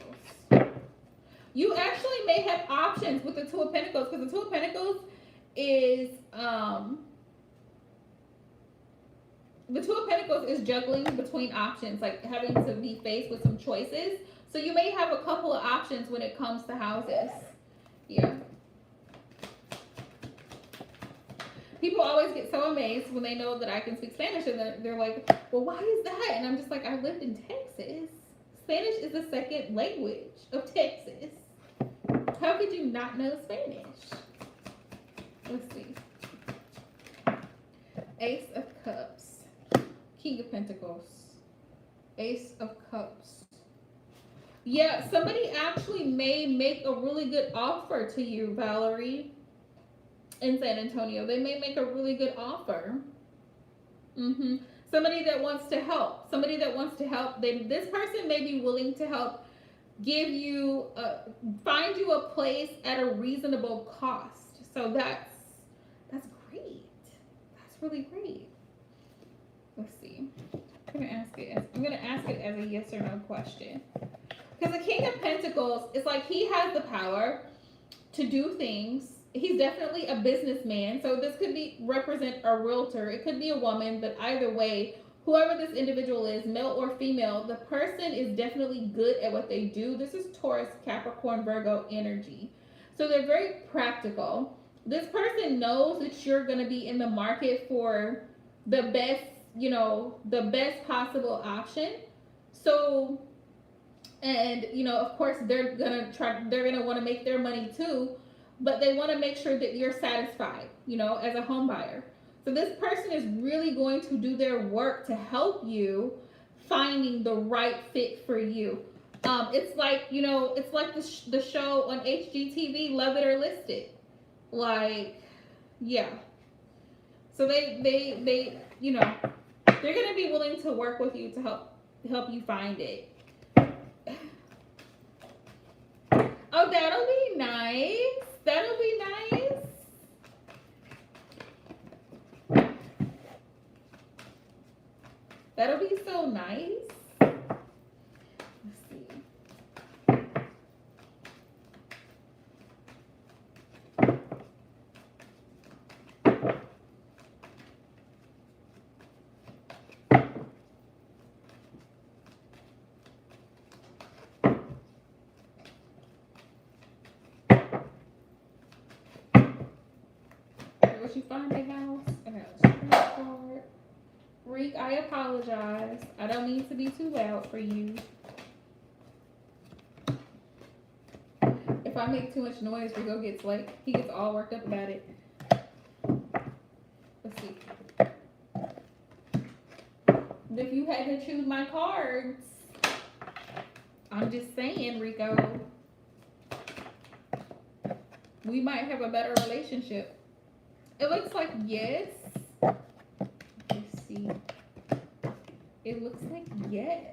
[SPEAKER 1] You actually may have options with the Two of Pentacles because the Two of Pentacles is the Two of Pentacles is juggling between options, like having to be faced with some choices. So you may have a couple of options when it comes to houses. Yeah. People always get so amazed when they know that I can speak Spanish, and they're like, well, why is that? And I'm just like, I lived in Texas. Spanish is the second language of Texas. How could you not know Spanish? Let's see. Ace of Cups. King of Pentacles. Ace of Cups. Yeah, somebody actually may make a really good offer to you, Valerie, in San Antonio. They may make a really good offer. Somebody that wants to help. This person may be willing to help give you, find you a place at a reasonable cost. So that's great. That's really great. Let's see. I'm gonna ask it as a yes or no question. Because the King of Pentacles is like he has the power to do things. He's definitely a businessman. So this could represent a realtor. It could be a woman, but either way, whoever this individual is, male or female, the person is definitely good at what they do. This is Taurus, Capricorn, Virgo energy. So they're very practical. This person knows that you're going to be in the market for the best, the best possible option. So, and, of course, they're going to want to make their money too, but they want to make sure that you're satisfied, as a home buyer. So this person is really going to do their work to help you finding the right fit for you. It's like, the show on HGTV, Love It or List It. Like, yeah. So they're going to be willing to work with you to help you find it. Oh, that'll be nice. That'll be nice. That'll be so nice. Let's see. Okay, what you find in house? Okay, let's try that card. Reek, I apologize. I don't mean to be too loud for you. If I make too much noise, Rico gets he gets all worked up about it. Let's see. If you had to choose my cards, I'm just saying, Rico, we might have a better relationship. It looks like yes. Let's see. It looks like yes.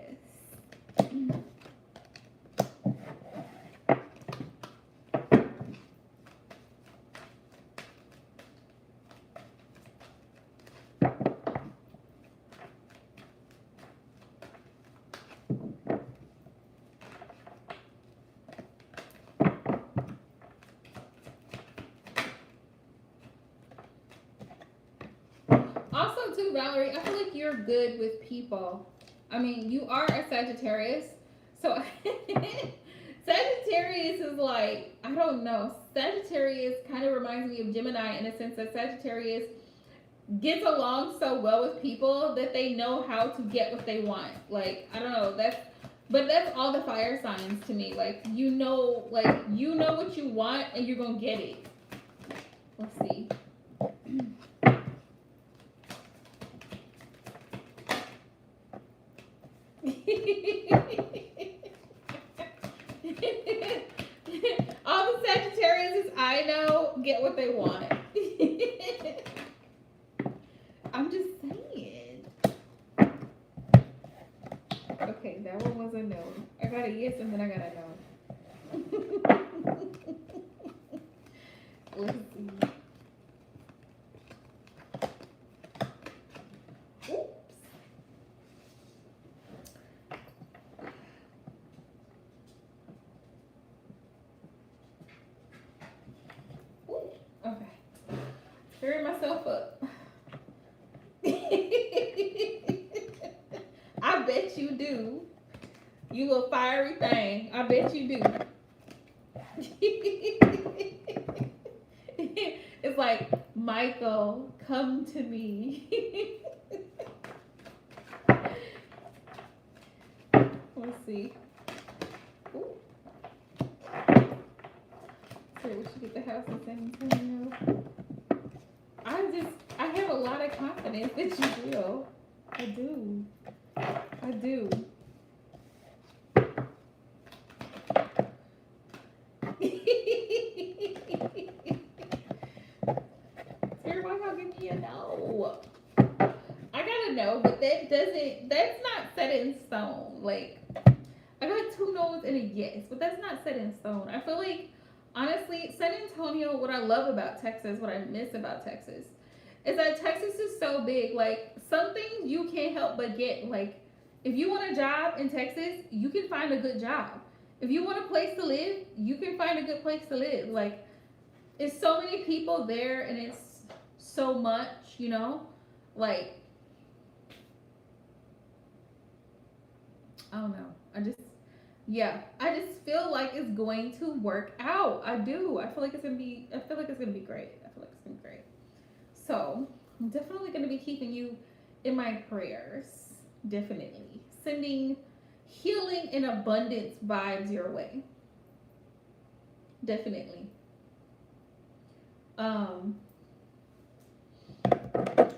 [SPEAKER 1] Also, too, too, Valerie. I feel like you're good with people. I mean, you are a Sagittarius, so Sagittarius is like, I don't know. Sagittarius kind of reminds me of Gemini in a sense that Sagittarius gets along so well with people that they know how to get what they want. Like, I don't know. That's all the fire signs to me. Like, you know what you want and you're gonna get it. Let's see. All the Sagittarius I know get what they want. I'm just saying. Okay, that one was a no. I got a yes and then I got a no. Let's see. Oops. Ooh, okay. Hurry myself up. I bet you do. You little fiery thing. I bet you do. It's like, Michael, come to me. Let's see. Ooh. So we should get the house in San Antonio. I have a lot of confidence that you will. I do. I do. Spirit, why y'all give me a no? I gotta know, but that's not set in stone. Like, I got 2 no's and a yes, but that's not set in stone. I feel like, honestly, San Antonio, what I love about Texas, what I miss about Texas, is that Texas is so big. Like, some things you can't help but get. Like, if you want a job in Texas, you can find a good job. If you want a place to live, you can find a good place to live. Like, it's so many people there and it's so much, you know? Like, I don't know. I just feel like it's going to work out. I do. I feel like it's gonna be great. I feel like it's gonna be great. So I'm definitely gonna be keeping you in my prayers. Definitely. Sending healing and abundance vibes your way. Definitely.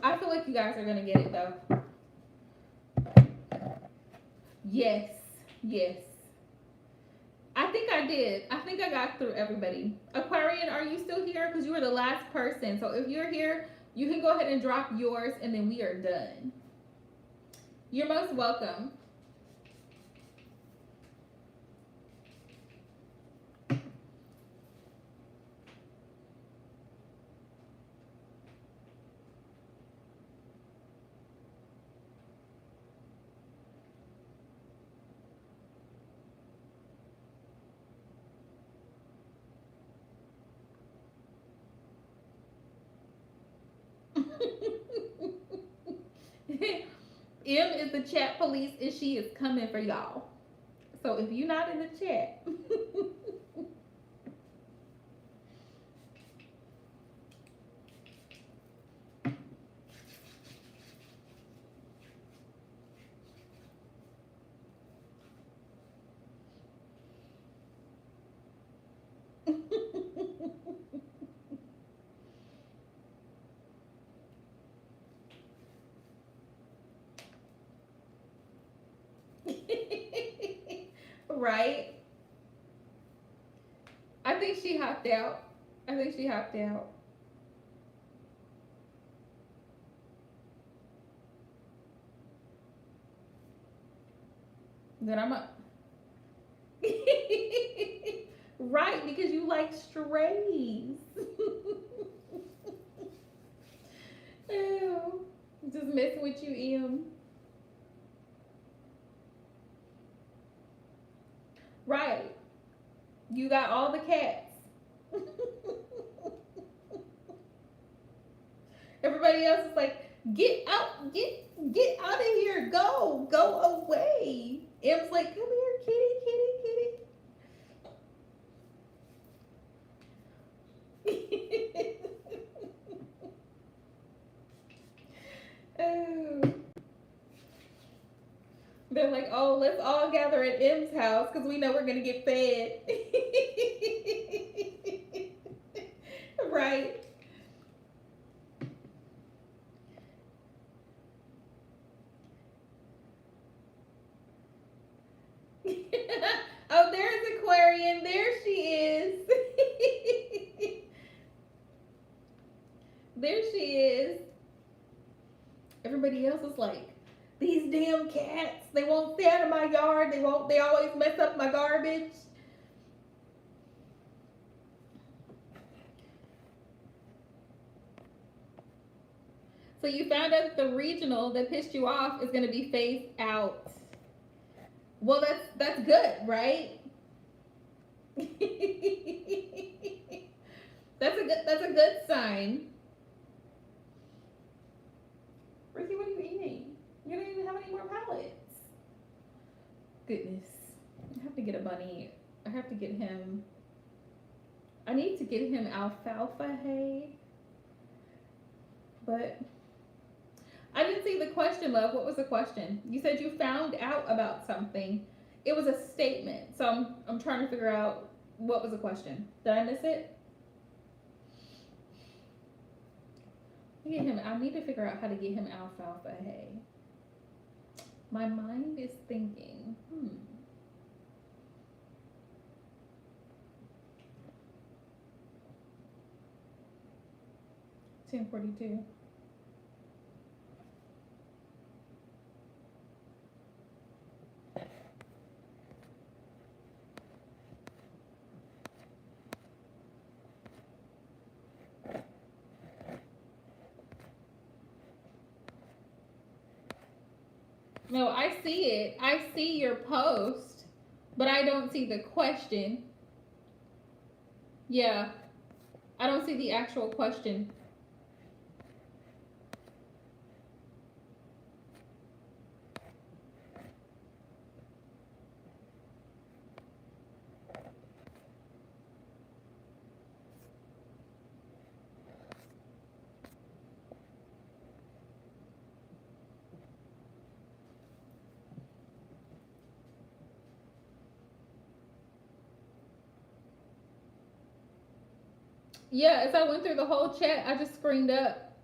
[SPEAKER 1] I feel like you guys are gonna get it though. Yes. Yes. I think I did. I think I got through everybody. Aquarian, are you still here? Because you were the last person. So if you're here, you can go ahead and drop yours and then we are done. You're most welcome. M is the chat police and she is coming for y'all. So if you're not in the chat, right? I think she hopped out. Then I'm a right, because you like strays. Ew. Just messing with you, Em. Right. You got all the cats. Everybody else is like, Get out, get out of here. Go away. M's like, come here, kitty. Oh. They're like, oh, let's all gather at M's house because we know we're gonna get fed. Right. Oh, there's Aquarian. There she is. There she is. Everybody else is like, these damn cats. They won't stay out of my yard. They always mess up my garbage. So you found out that the regional that pissed you off is going to be phased out. Well, that's good, right? That's a good sign. Ricky, what are you eating? You don't even have any more pallets. Goodness. I have to get a bunny. I have to get him. I need to get him alfalfa hay. But I didn't see the question, love. What was the question? You said you found out about something. It was a statement. So I'm trying to figure out what was the question. Did I miss it? Get him. I need to figure out how to get him alfalfa hay. My mind is thinking, 10:42. No, I see it. I see your post, but I don't see the question. Yeah, I don't see the actual question. Yeah, as I went through the whole chat, I just screened up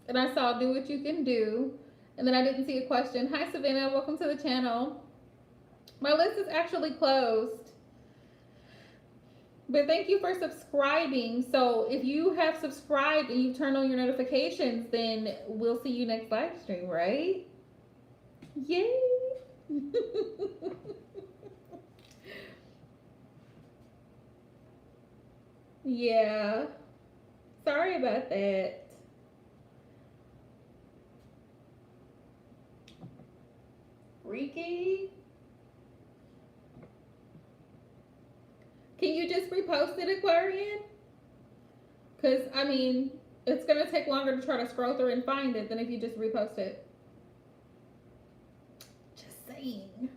[SPEAKER 1] and I saw do what you can do. And then I didn't see a question. Hi, Savannah. Welcome to the channel. My list is actually closed. But thank you for subscribing. So if you have subscribed and you turn on your notifications, then we'll see you next live stream, right? Yay! Yeah. Sorry about that. Freaky. Can you just repost it, Aquarian? Because, I mean, it's going to take longer to try to scroll through and find it than if you just repost it. Just saying.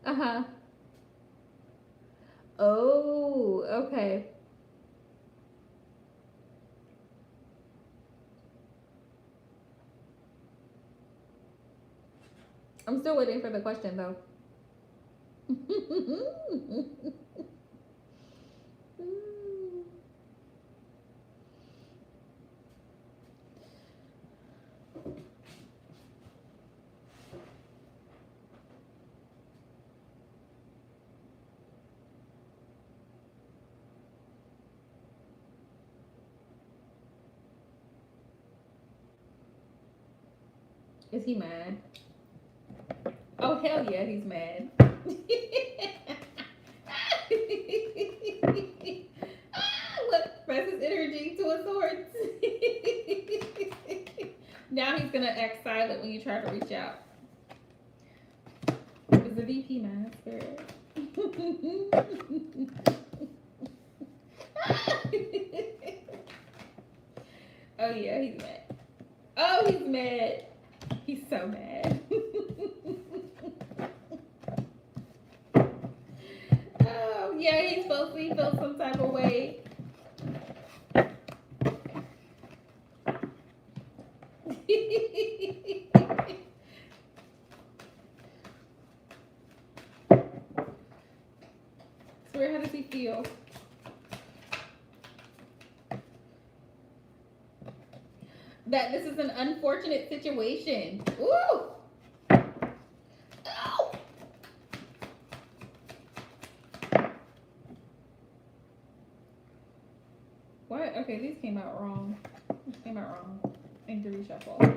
[SPEAKER 1] Uh-huh. Oh, okay. I'm still waiting for the question, though. Is he mad? Oh, hell yeah, he's mad. Look, press his energy to a sword. Now he's gonna act silent when you try to reach out. Is the VP mad, Spirit? Oh yeah, he's mad. Oh, he's mad. He's so mad. Oh yeah, he's supposed to feel some type of way. Swear, how does he feel? That this is an unfortunate situation. Ooh! Ow! What? Okay, these came out wrong. These came out wrong. I need to reshuffle.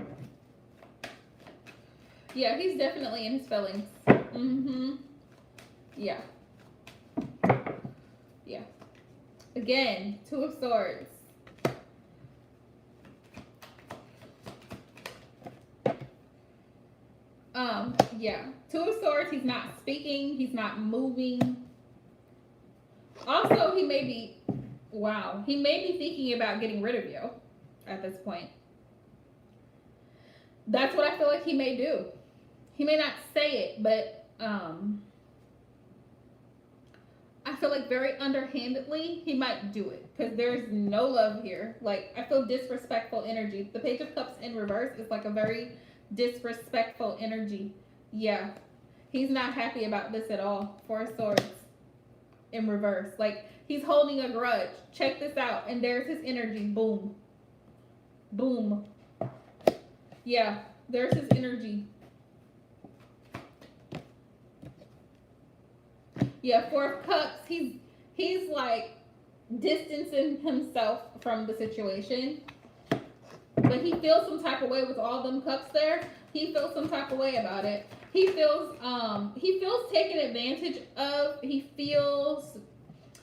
[SPEAKER 1] Yeah, he's definitely in his feelings. Mm-hmm. Yeah. Yeah. Again, Two of Swords. Yeah. Two of Swords, he's not speaking, he's not moving. Also, he may be, wow, he may be thinking about getting rid of you at this point. That's what I feel like he may do. He may not say it, but I feel like very underhandedly he might do it because there's no love here. Like, I feel disrespectful energy. The Page of Cups in reverse is like a very disrespectful energy. Yeah, he's not happy about this at all. Four of Swords in reverse. Like, he's holding a grudge. Check this out. And there's his energy. Boom. Boom. Yeah, there's his energy. Yeah, Four of Cups. He's like distancing himself from the situation. But he feels some type of way with all them cups there. He feels some type of way about it. He feels taken advantage of. He feels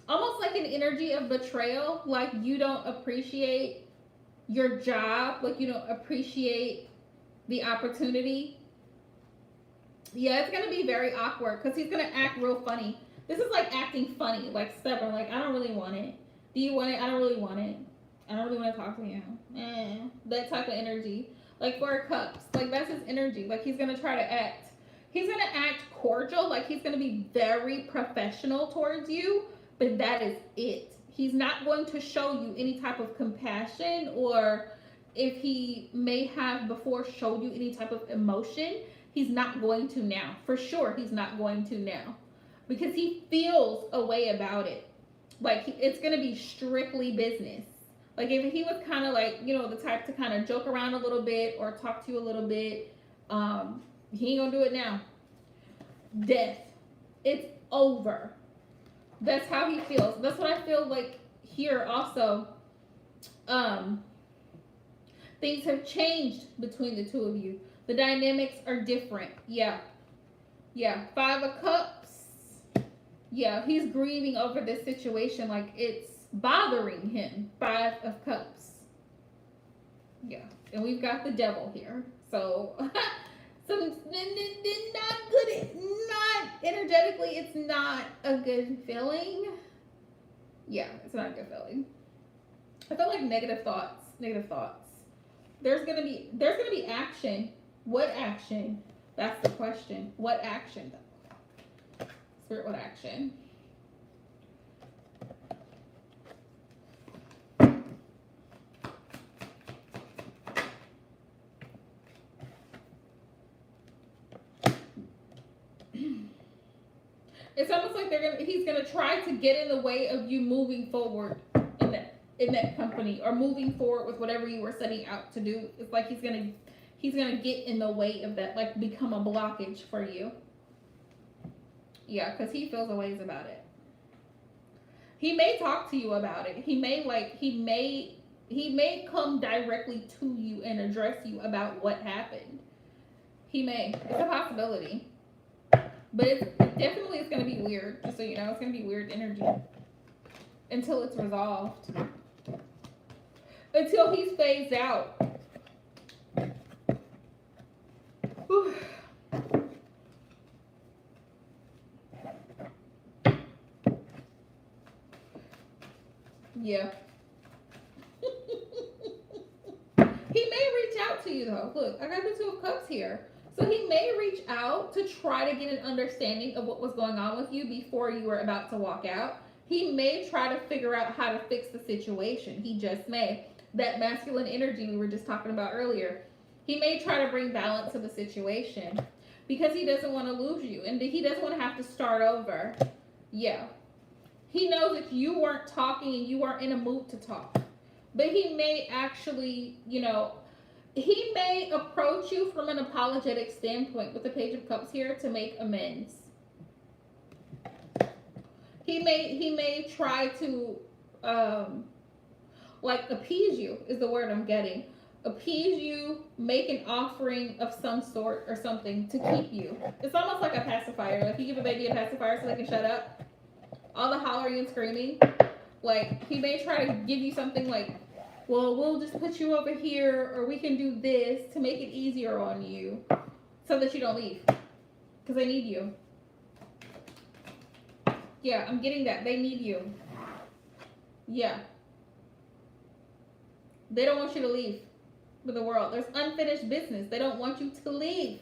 [SPEAKER 1] almost like an energy of betrayal, like you don't appreciate your job, like you don't appreciate the opportunity. Yeah, it's gonna be very awkward because he's gonna act real funny. This is like acting funny, like stubborn, like I don't really want it. Do you want it? I don't really want it. I don't really want to talk to you. That type of energy. Like Four of Cups, like that's his energy. Like he's gonna try to act. He's gonna act cordial, like he's gonna be very professional towards you, but that is it. He's not going to show you any type of compassion, or if he may have before showed you any type of emotion, he's not going to now. For sure, he's not going to now because he feels a way about it. Like it's gonna be strictly business. Like if he was kind of like, you know, the type to kind of joke around a little bit or talk to you a little bit, he ain't gonna do it now. Death. It's over. That's how he feels. That's what I feel like here also. Things have changed between the two of you. The dynamics are different. Yeah. Yeah. Five of Cups. Yeah, he's grieving over this situation like it's bothering him. Five of Cups. Yeah. And we've got the Devil here. So not good. Not energetically, it's not a good feeling. Yeah, it's not a good feeling. I feel like negative thoughts. Negative thoughts. There's gonna be action. What action? That's the question. What action? Spirit, what action? It's almost like he's gonna try to get in the way of you moving forward in that company or moving forward with whatever you were setting out to do. It's like he's gonna get in the way of that, like become a blockage for you. Yeah, because he feels a ways about it. He may talk to you about it. He may come directly to you and address you about what happened. He may. It's a possibility. But it definitely is going to be weird. Just so you know, it's going to be weird energy until it's resolved. Until he's phased out. Whew. Yeah. you though. Look, I got the Two of Cups here. So he may reach out to try to get an understanding of what was going on with you before you were about to walk out. He may try to figure out how to fix the situation. He just may. That masculine energy we were just talking about earlier. He may try to bring balance to the situation because he doesn't want to lose you and he doesn't want to have to start over. Yeah. He knows that you weren't talking and you weren't in a mood to talk. But he may actually, he may approach you from an apologetic standpoint with the Page of Cups here to make amends. He may try to appease you is the word I'm getting. Appease you, make an offering of some sort or something to keep you. It's almost like a pacifier. Like you give a baby a pacifier so they can shut up. All the hollering and screaming. Like he may try to give you something like, well, we'll just put you over here or we can do this to make it easier on you so that you don't leave. Because they need you. Yeah, I'm getting that. They need you. Yeah. They don't want you to leave with the world. There's unfinished business. They don't want you to leave.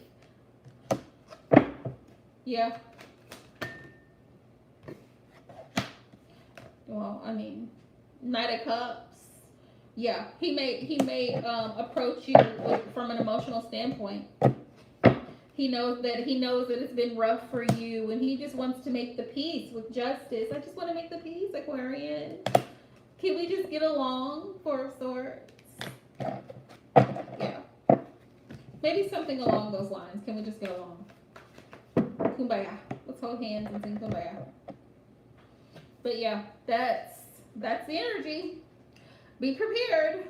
[SPEAKER 1] Yeah. Well, I mean, Knight of Cups. Yeah, he may approach you from an emotional standpoint. He knows that it's been rough for you, and he just wants to make the peace with justice. I just want to make the peace, Aquarian. Can we just get along, Four of Swords? Yeah. Maybe something along those lines. Can we just get along? Kumbaya. Let's hold hands and sing Kumbaya. But yeah, that's the energy. Be prepared.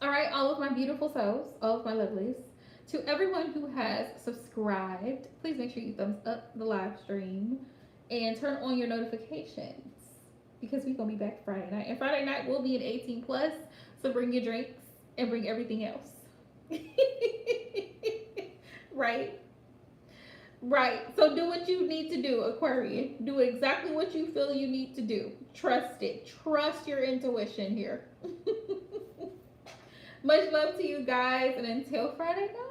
[SPEAKER 1] All right, all of my beautiful souls, all of my lovelies. To everyone who has subscribed, please make sure you thumbs up the live stream and turn on your notifications because we're going to be back Friday night. And Friday night will be an 18 plus, so bring your drinks and bring everything else. Right? Right. So do what you need to do, Aquarian. Do exactly what you feel you need to do. Trust it. Trust your intuition here. Much love to you guys, and until Friday night.